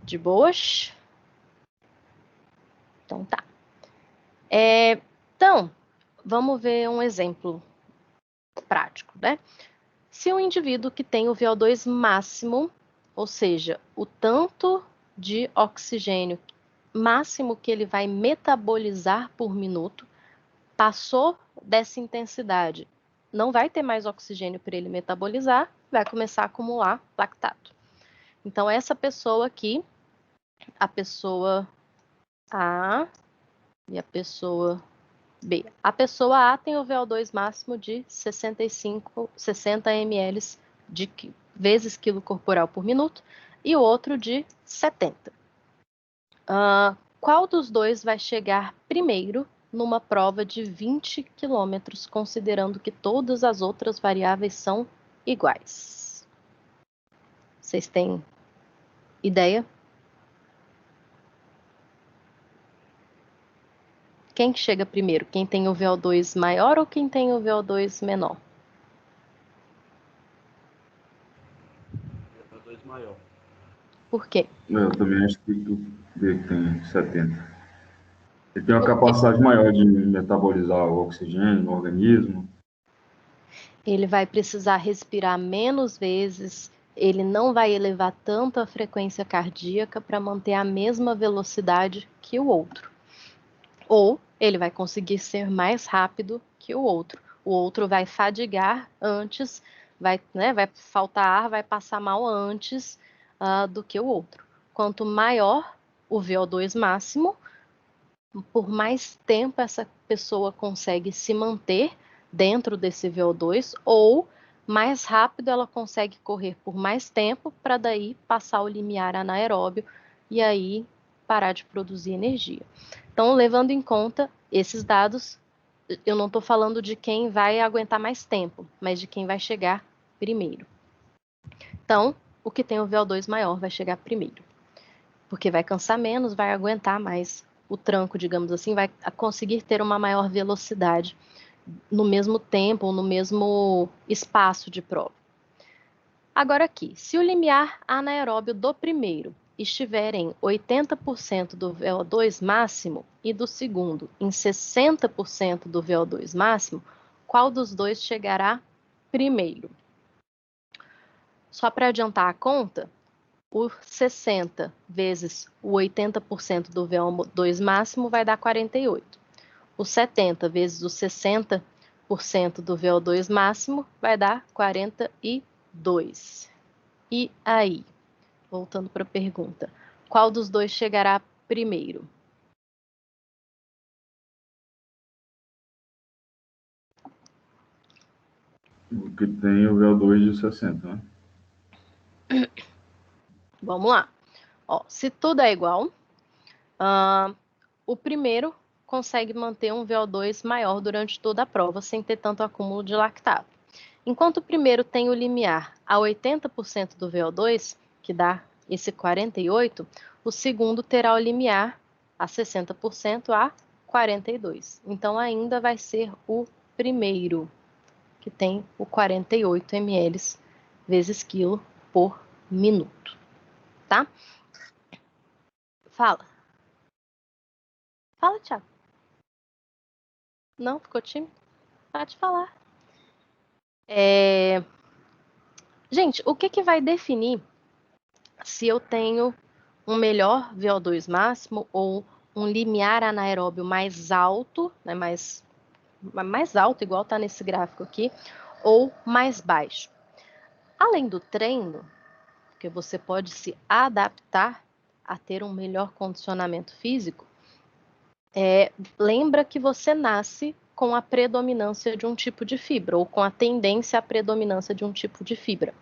De boas? Então tá. Então, vamos ver um exemplo prático, né? Se um indivíduo que tem o VO2 máximo, ou seja, o tanto de oxigênio máximo que ele vai metabolizar por minuto, passou dessa intensidade, não vai ter mais oxigênio para ele metabolizar, vai começar a acumular lactato. Então, essa pessoa aqui, a pessoa A e a pessoa B. A pessoa A tem o VO2 máximo de 60 ml vezes quilo corporal por minuto e o outro de 70. Qual dos dois vai chegar primeiro numa prova de 20 quilômetros, considerando que todas as outras variáveis são iguais? Vocês têm ideia? Quem que chega primeiro? Quem tem o VO2 maior ou quem tem o VO2 menor? VO2 maior. Por quê? Eu também acho que tu vê que tem 70. Ele tem uma Por quê? capacidade maior de metabolizar o oxigênio no organismo. Ele vai precisar respirar menos vezes, ele não vai elevar tanto a frequência cardíaca para manter a mesma velocidade que o outro. Ou ele vai conseguir ser mais rápido que o outro. O outro vai fadigar antes, vai faltar ar, vai passar mal antes do que o outro. Quanto maior o VO2 máximo, por mais tempo essa pessoa consegue se manter dentro desse VO2, ou mais rápido ela consegue correr por mais tempo para daí passar o limiar anaeróbio e aí parar de produzir energia. Então, levando em conta esses dados, eu não estou falando de quem vai aguentar mais tempo, mas de quem vai chegar primeiro. Então, o que tem o VO2 maior vai chegar primeiro, porque vai cansar menos, vai aguentar mais o tranco, digamos assim, vai conseguir ter uma maior velocidade no mesmo tempo ou no mesmo espaço de prova. Agora aqui, se o limiar anaeróbio do primeiro estiver em 80% do VO2 máximo e do segundo em 60% do VO2 máximo, qual dos dois chegará primeiro? Só para adiantar a conta, o 60 vezes o 80% do VO2 máximo vai dar 48. O 70 vezes o 60% do VO2 máximo vai dar 42. E aí, voltando para a pergunta, qual dos dois chegará primeiro? O que tem o VO2 de 60, né? Vamos lá. Ó, se tudo é igual, o primeiro consegue manter um VO2 maior durante toda a prova, sem ter tanto acúmulo de lactato. Enquanto o primeiro tem o limiar a 80% do VO2, que dá esse 48, o segundo terá o limiar a 60% a 42. Então, ainda vai ser o primeiro, que tem o 48 ml vezes quilo por minuto, tá? Fala. Fala, Thiago. Não? Ficou tímido? Pode falar. Gente, o que vai definir se eu tenho um melhor VO2 máximo ou um limiar anaeróbio mais alto, né, mais alto, igual está nesse gráfico aqui, ou mais baixo? Além do treino, que você pode se adaptar a ter um melhor condicionamento físico, lembra que você nasce com a predominância de um tipo de fibra, ou com a tendência à predominância de um tipo de fibra.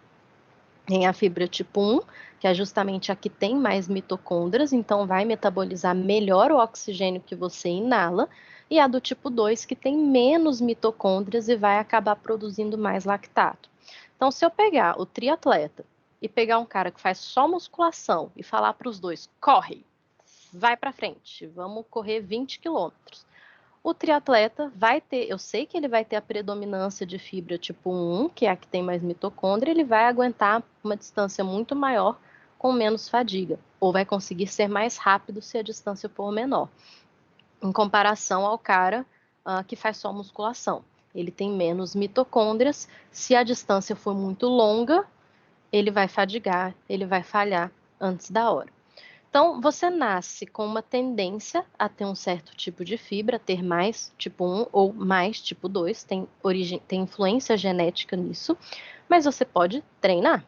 Tem a fibra tipo 1, que é justamente a que tem mais mitocôndrias, então vai metabolizar melhor o oxigênio que você inala, e a do tipo 2, que tem menos mitocôndrias e vai acabar produzindo mais lactato. Então, se eu pegar o triatleta e pegar um cara que faz só musculação e falar para os dois, corre, vai para frente, vamos correr 20 quilômetros. O triatleta vai ter, eu sei que ele vai ter a predominância de fibra tipo 1, que é a que tem mais mitocôndria, ele vai aguentar uma distância muito maior com menos fadiga, ou vai conseguir ser mais rápido se a distância for menor, em comparação ao cara que faz só musculação. Ele tem menos mitocôndrias, se a distância for muito longa, ele vai fadigar, ele vai falhar antes da hora. Então, você nasce com uma tendência a ter um certo tipo de fibra, ter mais tipo 1 ou mais tipo 2, tem influência genética nisso, mas você pode treinar.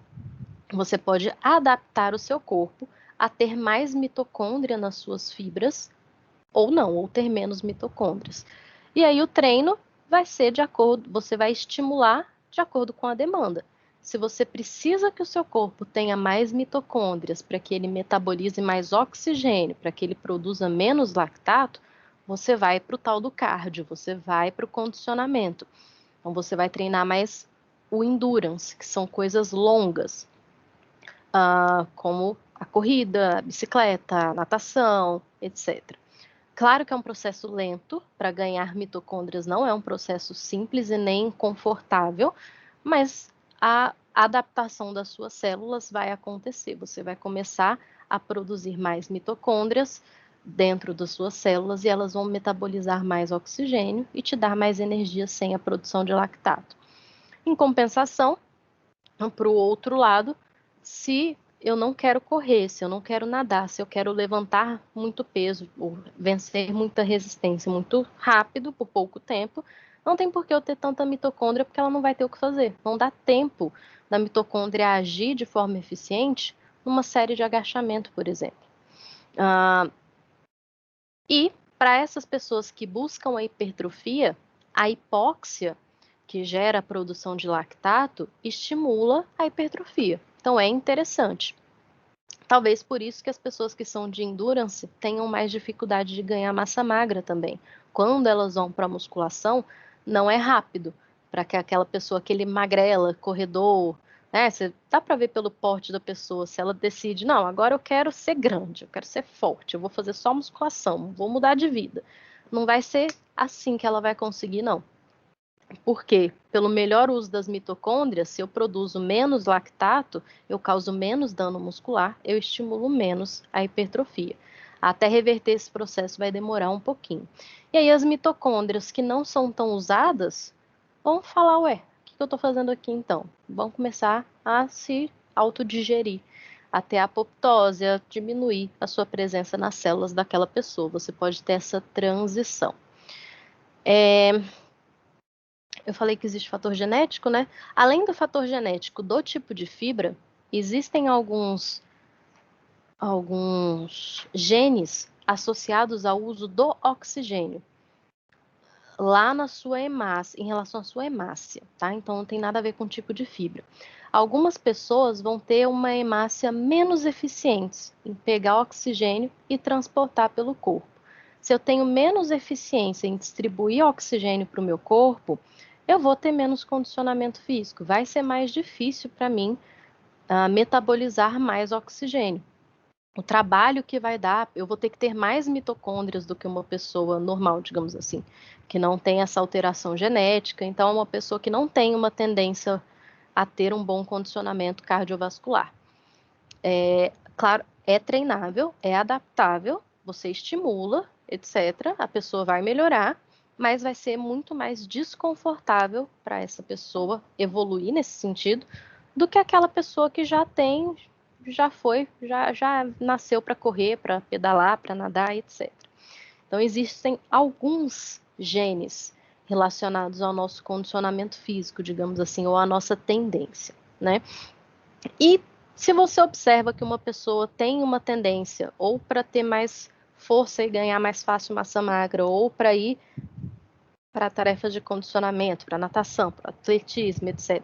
Você pode adaptar o seu corpo a ter mais mitocôndria nas suas fibras, ou não, ou ter menos mitocôndrias. E aí o treino vai ser de acordo, você vai estimular de acordo com a demanda. Se você precisa que o seu corpo tenha mais mitocôndrias para que ele metabolize mais oxigênio, para que ele produza menos lactato, você vai para o tal do cardio, você vai para o condicionamento. Então, você vai treinar mais o endurance, que são coisas longas, como a corrida, a bicicleta, a natação, etc. Claro que é um processo lento, para ganhar mitocôndrias não é um processo simples e nem confortável, mas a adaptação das suas células vai acontecer. Você vai começar a produzir mais mitocôndrias dentro das suas células e elas vão metabolizar mais oxigênio e te dar mais energia sem a produção de lactato. Em compensação, para o outro lado, se eu não quero correr, se eu não quero nadar, se eu quero levantar muito peso ou vencer muita resistência muito rápido, por pouco tempo, não tem por que eu ter tanta mitocôndria, porque ela não vai ter o que fazer. Não dá tempo da mitocôndria agir de forma eficiente numa série de agachamento, por exemplo. E para essas pessoas que buscam a hipertrofia, a hipóxia, que gera a produção de lactato, estimula a hipertrofia. Então é interessante. Talvez por isso que as pessoas que são de endurance tenham mais dificuldade de ganhar massa magra também. Quando elas vão para a musculação, não é rápido. Para que aquela pessoa, aquele magrela, corredor, né? Dá para ver pelo porte da pessoa, se ela decide, não, agora eu quero ser grande, eu quero ser forte, eu vou fazer só musculação, vou mudar de vida. Não vai ser assim que ela vai conseguir, não. Porque, pelo melhor uso das mitocôndrias, se eu produzo menos lactato, eu causo menos dano muscular, eu estimulo menos a hipertrofia. Até reverter esse processo vai demorar um pouquinho. E aí as mitocôndrias que não são tão usadas vão falar, ué, o que eu estou fazendo aqui então? Vão começar a se autodigerir, até a apoptose, a diminuir a sua presença nas células daquela pessoa. Você pode ter essa transição. Eu falei que existe fator genético, né? Além do fator genético do tipo de fibra, existem alguns genes associados ao uso do oxigênio lá na sua hemácia, em relação à sua hemácia, tá? Então não tem nada a ver com o tipo de fibra. Algumas pessoas vão ter uma hemácia menos eficiente em pegar oxigênio e transportar pelo corpo. Se eu tenho menos eficiência em distribuir oxigênio para o meu corpo, eu vou ter menos condicionamento físico. Vai ser mais difícil para mim metabolizar mais oxigênio. O trabalho que vai dar, eu vou ter que ter mais mitocôndrias do que uma pessoa normal, digamos assim, que não tem essa alteração genética. Então, é uma pessoa que não tem uma tendência a ter um bom condicionamento cardiovascular. Claro, é treinável, é adaptável, você estimula, etc. A pessoa vai melhorar, mas vai ser muito mais desconfortável para essa pessoa evoluir nesse sentido do que aquela pessoa que já tem, já nasceu para correr, para pedalar, para nadar, etc. Então, existem alguns genes relacionados ao nosso condicionamento físico, digamos assim, ou à nossa tendência, né? E se você observa que uma pessoa tem uma tendência ou para ter mais força e ganhar mais fácil massa magra, ou para ir para tarefas de condicionamento, para natação, para atletismo, etc.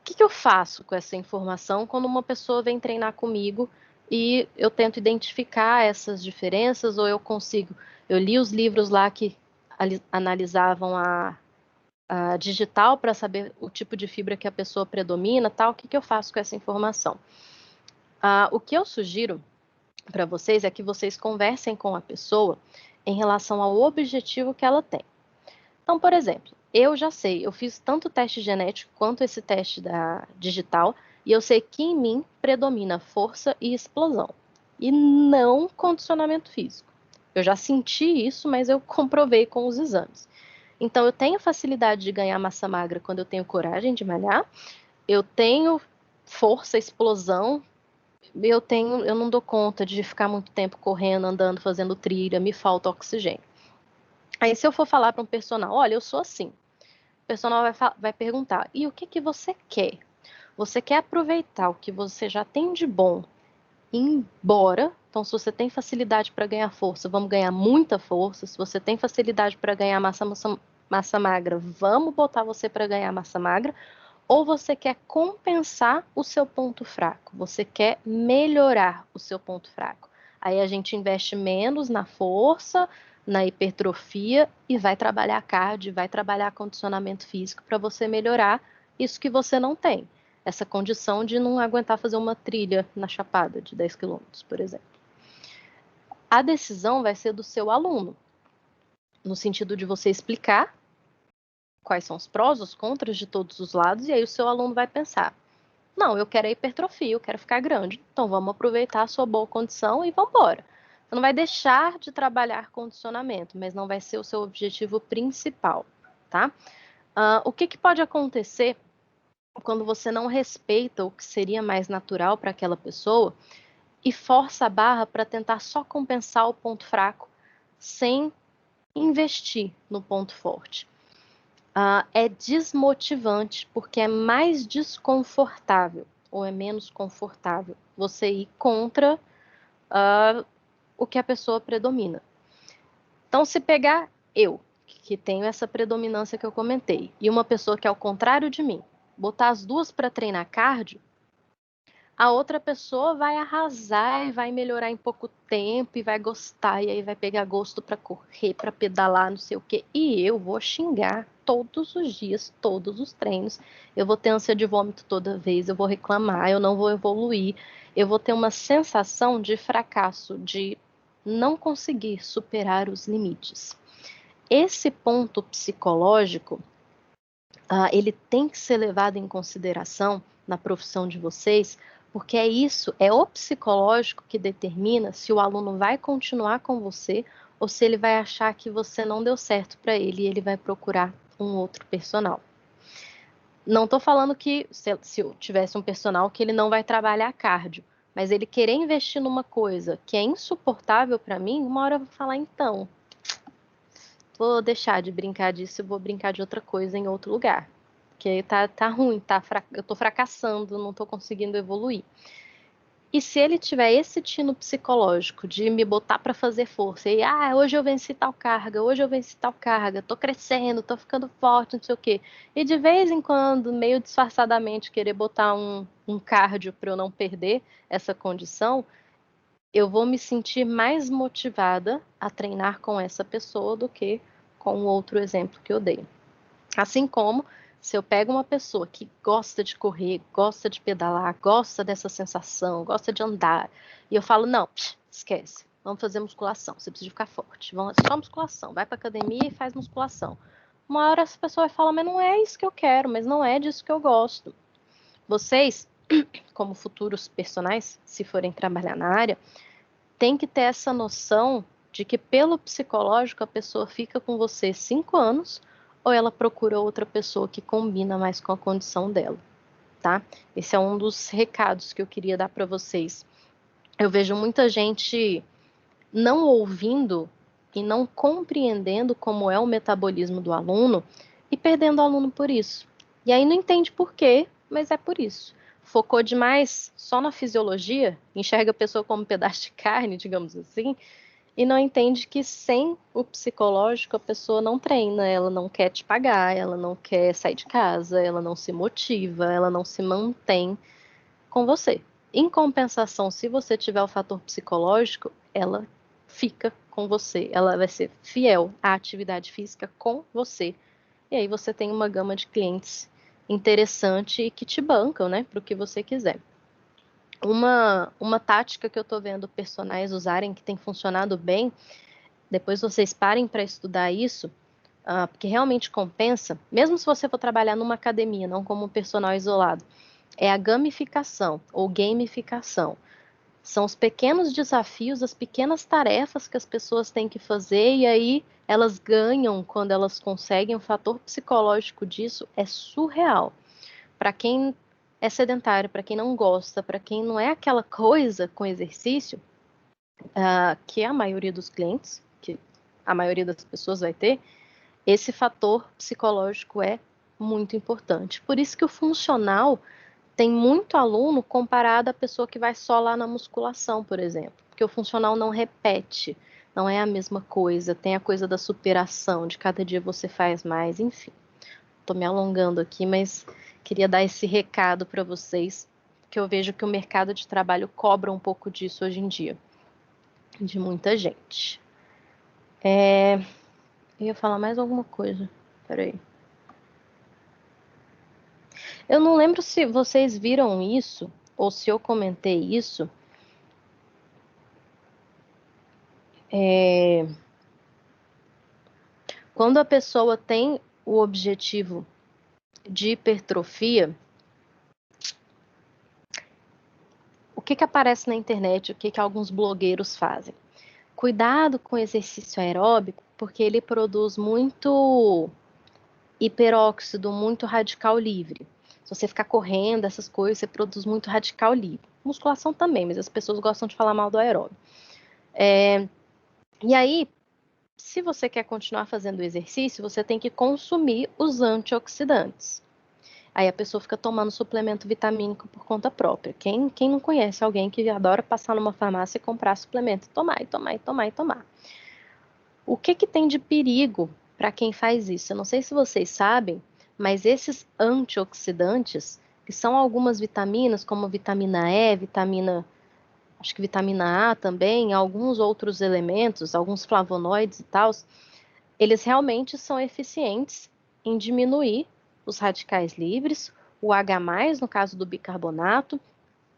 O que eu faço com essa informação quando uma pessoa vem treinar comigo e eu tento identificar essas diferenças, ou eu li os livros lá que analisavam a digital para saber o tipo de fibra que a pessoa predomina, tal. O que eu faço com essa informação? O que eu sugiro para vocês é que vocês conversem com a pessoa em relação ao objetivo que ela tem. Então, por exemplo, eu já sei, eu fiz tanto o teste genético quanto esse teste da digital, e eu sei que em mim predomina força e explosão, e não condicionamento físico. Eu já senti isso, mas eu comprovei com os exames. Então, eu tenho facilidade de ganhar massa magra quando eu tenho coragem de malhar, eu tenho força, explosão, eu não dou conta de ficar muito tempo correndo, andando, fazendo trilha, me falta oxigênio. Aí, se eu for falar para um personal, olha, eu sou assim, o personal vai perguntar, e o que você quer? Você quer aproveitar o que você já tem de bom e ir embora? Então, se você tem facilidade para ganhar força, vamos ganhar muita força. Se você tem facilidade para ganhar massa magra, vamos botar você para ganhar massa magra. Ou você quer compensar o seu ponto fraco, você quer melhorar o seu ponto fraco. Aí a gente investe menos na força, na hipertrofia e vai trabalhar cardio, vai trabalhar condicionamento físico para você melhorar isso que você não tem. Essa condição de não aguentar fazer uma trilha na Chapada de 10 quilômetros, por exemplo. A decisão vai ser do seu aluno, no sentido de você explicar quais são os prós, os contras de todos os lados, e aí o seu aluno vai pensar, não, eu quero a hipertrofia, eu quero ficar grande, então vamos aproveitar a sua boa condição e vamos embora. Você não vai deixar de trabalhar condicionamento, mas não vai ser o seu objetivo principal, tá? O que pode acontecer quando você não respeita o que seria mais natural para aquela pessoa e força a barra para tentar só compensar o ponto fraco sem investir no ponto forte? É desmotivante porque é mais desconfortável ou é menos confortável você ir contra o que a pessoa predomina. Então, se pegar eu, que tenho essa predominância que eu comentei, e uma pessoa que é ao contrário de mim, botar as duas para treinar cardio, a outra pessoa vai arrasar e vai melhorar em pouco tempo e vai gostar, e aí vai pegar gosto para correr, para pedalar, não sei o quê. E eu vou xingar todos os dias, todos os treinos. Eu vou ter ânsia de vômito toda vez, eu vou reclamar, eu não vou evoluir. Eu vou ter uma sensação de fracasso, de não conseguir superar os limites. Esse ponto psicológico, ele tem que ser levado em consideração na profissão de vocês, porque é o psicológico que determina se o aluno vai continuar com você ou se ele vai achar que você não deu certo para ele e ele vai procurar um outro personal. Não estou falando que se eu tivesse um personal que ele não vai trabalhar cardio, mas ele querer investir numa coisa que é insuportável para mim, uma hora eu vou falar, então, vou deixar de brincar disso e vou brincar de outra coisa em outro lugar. Porque tá ruim, eu tô fracassando, não tô conseguindo evoluir. E se ele tiver esse tino psicológico de me botar para fazer força, e hoje eu venci tal carga, hoje eu venci tal carga, tô crescendo, tô ficando forte, não sei o quê. E de vez em quando, meio disfarçadamente, querer botar um cardio para eu não perder essa condição, eu vou me sentir mais motivada a treinar com essa pessoa do que com o outro exemplo que eu dei. Assim como se eu pego uma pessoa que gosta de correr, gosta de pedalar, gosta dessa sensação, gosta de andar, e eu falo, não, esquece, vamos fazer musculação, você precisa ficar forte, só musculação, vai para academia e faz musculação. Uma hora essa pessoa vai falar, mas não é isso que eu quero, mas não é disso que eu gosto. Vocês, como futuros personagens, se forem trabalhar na área, tem que ter essa noção de que pelo psicológico a pessoa fica com você 5 anos ou ela procura outra pessoa que combina mais com a condição dela, tá? Esse é um dos recados que eu queria dar para vocês. Eu vejo muita gente não ouvindo e não compreendendo como é o metabolismo do aluno e perdendo o aluno por isso. E aí não entende por quê, mas é por isso. Focou demais só na fisiologia, enxerga a pessoa como um pedaço de carne, digamos assim, e não entende que sem o psicológico a pessoa não treina, ela não quer te pagar, ela não quer sair de casa, ela não se motiva, ela não se mantém com você. Em compensação, se você tiver o fator psicológico, ela fica com você, ela vai ser fiel à atividade física com você. E aí você tem uma gama de clientes interessante e que te bancam, né, para o que você quiser. Uma tática que eu tô vendo personagens usarem que tem funcionado bem, depois vocês parem para estudar isso, porque realmente compensa, mesmo se você for trabalhar numa academia, não como um personal isolado, é a gamificação ou gamificação. São os pequenos desafios, as pequenas tarefas que as pessoas têm que fazer e aí elas ganham quando elas conseguem. O fator psicológico disso é surreal. Para quem é sedentário, para quem não gosta, para quem não é aquela coisa com exercício, que é a maioria dos clientes, que a maioria das pessoas vai ter, esse fator psicológico é muito importante. Por isso que o funcional tem muito aluno comparado à pessoa que vai só lá na musculação, por exemplo. Porque o funcional não repete, não é a mesma coisa, tem a coisa da superação, de cada dia você faz mais, enfim. Estou me alongando aqui, mas queria dar esse recado para vocês, que eu vejo que o mercado de trabalho cobra um pouco disso hoje em dia, de muita gente. Eu ia falar mais alguma coisa. Peraí. Eu não lembro se vocês viram isso, ou se eu comentei isso. Quando a pessoa tem o objetivo de hipertrofia, o que aparece na internet, o que alguns blogueiros fazem? Cuidado com o exercício aeróbico, porque ele produz muito hiperóxido, muito radical livre. Se você ficar correndo, essas coisas, você produz muito radical livre. Musculação também, mas as pessoas gostam de falar mal do aeróbico. E aí, se você quer continuar fazendo o exercício, você tem que consumir os antioxidantes. Aí a pessoa fica tomando suplemento vitamínico por conta própria. Quem não conhece alguém que adora passar numa farmácia e comprar suplemento? Tomar, e tomar, e tomar, e tomar. O que tem de perigo para quem faz isso? Eu não sei se vocês sabem, mas esses antioxidantes, que são algumas vitaminas, como vitamina E, acho que vitamina A também, alguns outros elementos, alguns flavonoides e tal, eles realmente são eficientes em diminuir os radicais livres, o H+, no caso do bicarbonato,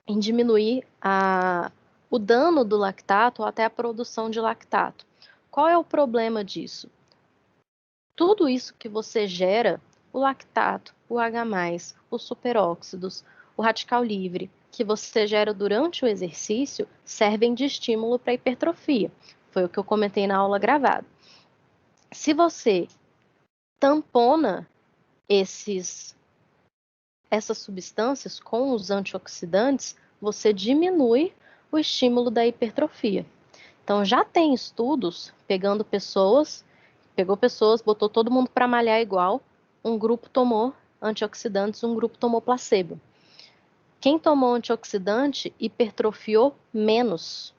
em diminuir o dano do lactato ou até a produção de lactato. Qual é o problema disso? Tudo isso que você gera, o lactato, o H+, os superóxidos, o radical livre, que você gera durante o exercício, servem de estímulo para a hipertrofia. Foi o que eu comentei na aula gravada. Se você tampona essas substâncias com os antioxidantes, você diminui o estímulo da hipertrofia. Então, já tem estudos pegou pessoas, botou todo mundo para malhar igual, um grupo tomou antioxidantes, um grupo tomou placebo. Quem tomou antioxidante hipertrofiou menos,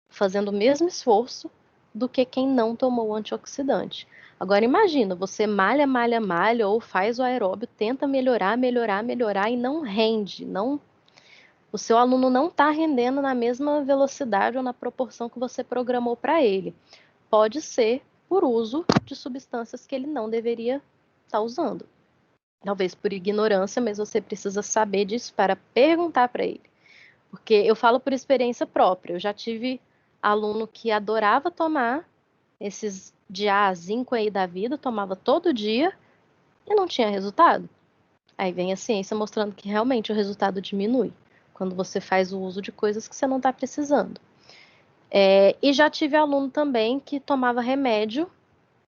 fazendo o mesmo esforço do que quem não tomou antioxidante. Agora imagina, você malha, ou faz o aeróbio, tenta melhorar e não rende, o seu aluno não está rendendo na mesma velocidade ou na proporção que você programou para ele. Pode ser por uso de substâncias que ele não deveria estar usando. Talvez por ignorância, mas você precisa saber disso para perguntar para ele. Porque eu falo por experiência própria, eu já tive aluno que adorava tomar esses de A a zinco aí da vida, tomava todo dia e não tinha resultado. Aí vem a ciência mostrando que realmente o resultado diminui quando você faz o uso de coisas que você não está precisando. E já tive aluno também que tomava remédio,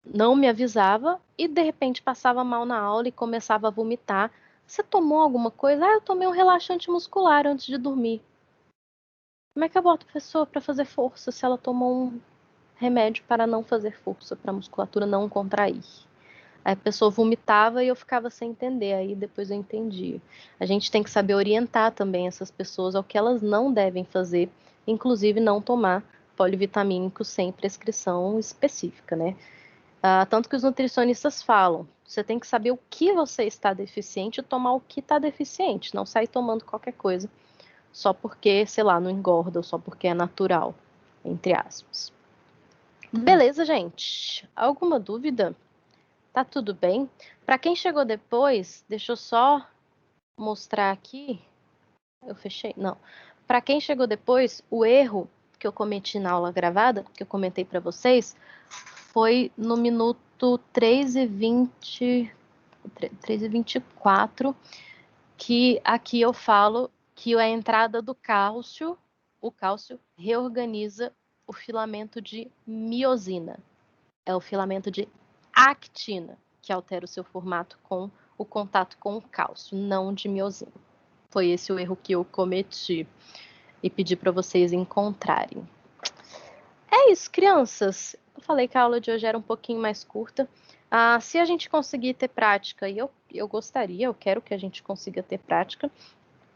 não me avisava e de repente passava mal na aula e começava a vomitar. Você tomou alguma coisa? Eu tomei um relaxante muscular antes de dormir. Como é que eu boto a pessoa para fazer força se ela tomou um remédio para não fazer força, para a musculatura não contrair? Aí a pessoa vomitava e eu ficava sem entender, aí depois eu entendi. A gente tem que saber orientar também essas pessoas ao que elas não devem fazer, inclusive não tomar polivitamínico sem prescrição específica, né? Tanto que os nutricionistas falam, você tem que saber o que você está deficiente e tomar o que está deficiente, não sair tomando qualquer coisa só porque, sei lá, não engorda ou só porque é natural, entre aspas. Beleza, gente? Alguma dúvida? Tá tudo bem? Para quem chegou depois, deixa eu só mostrar aqui. Eu fechei? Não. Para quem chegou depois, o erro que eu cometi na aula gravada, que eu comentei para vocês, foi no minuto 3h24, que aqui eu falo que a entrada do cálcio, o cálcio reorganiza o filamento de miosina. É o filamento de actina que altera o seu formato com o contato com o cálcio, não de miosina. Foi esse o erro que eu cometi e pedi para vocês encontrarem. É isso, crianças. Eu falei que a aula de hoje era um pouquinho mais curta. Se a gente conseguir ter prática, e eu gostaria, eu quero que a gente consiga ter prática,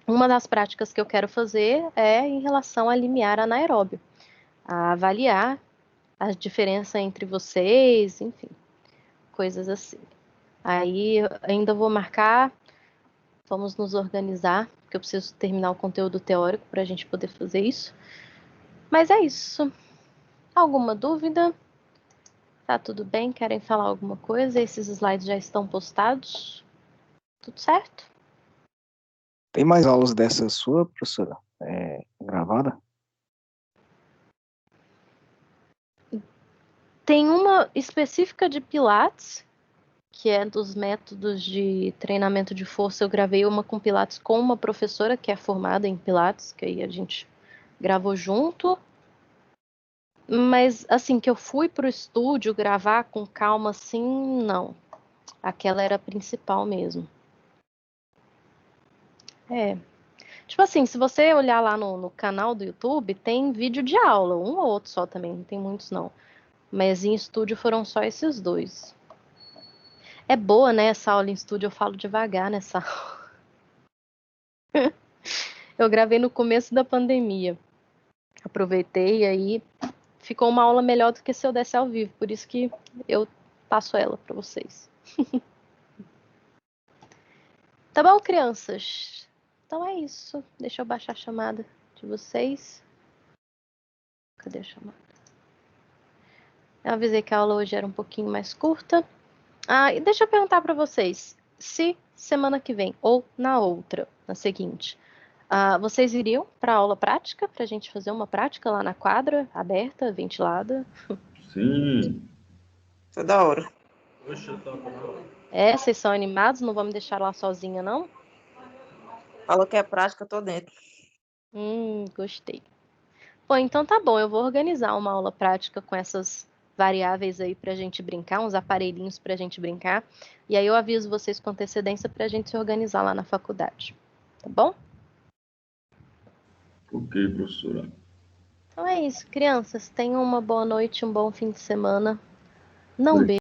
uma das práticas que eu quero fazer é em relação a limiar anaeróbio, a avaliar a diferença entre vocês, enfim, coisas assim. Aí ainda vou marcar, vamos nos organizar, porque eu preciso terminar o conteúdo teórico para a gente poder fazer isso. Mas é isso. Alguma dúvida? Tá tudo bem? Querem falar alguma coisa? Esses slides já estão postados? Tudo certo? Tem mais aulas dessa sua, professora? Gravada? Tem uma específica de Pilates, que é dos métodos de treinamento de força. Eu gravei uma com Pilates com uma professora que é formada em Pilates, que aí a gente gravou junto. Mas, assim, que eu fui pro estúdio gravar com calma, assim, não. Aquela era a principal mesmo. Tipo assim, se você olhar lá no canal do YouTube, tem vídeo de aula, um ou outro só também, não tem muitos não. Mas em estúdio foram só esses dois. É boa, né, essa aula em estúdio, eu falo devagar nessa aula. Eu gravei no começo da pandemia. Aproveitei e aí ficou uma aula melhor do que se eu desse ao vivo, por isso que eu passo ela para vocês. Tá bom, crianças? Então é isso. Deixa eu baixar a chamada de vocês. Cadê a chamada? Eu avisei que a aula hoje era um pouquinho mais curta. E deixa eu perguntar para vocês. Se semana que vem ou na outra, na seguinte, vocês iriam para a aula prática, para a gente fazer uma prática lá na quadra, aberta, ventilada? Sim. Toda hora. Vocês são animados? Não vão me deixar lá sozinha, não? Falou que é prática, eu tô dentro. Gostei. Bom, então tá bom. Eu vou organizar uma aula prática com essas variáveis aí pra gente brincar, uns aparelhinhos pra gente brincar. E aí eu aviso vocês com antecedência pra gente se organizar lá na faculdade. Tá bom? Ok, professora. Então é isso, crianças. Tenham uma boa noite, um bom fim de semana. Não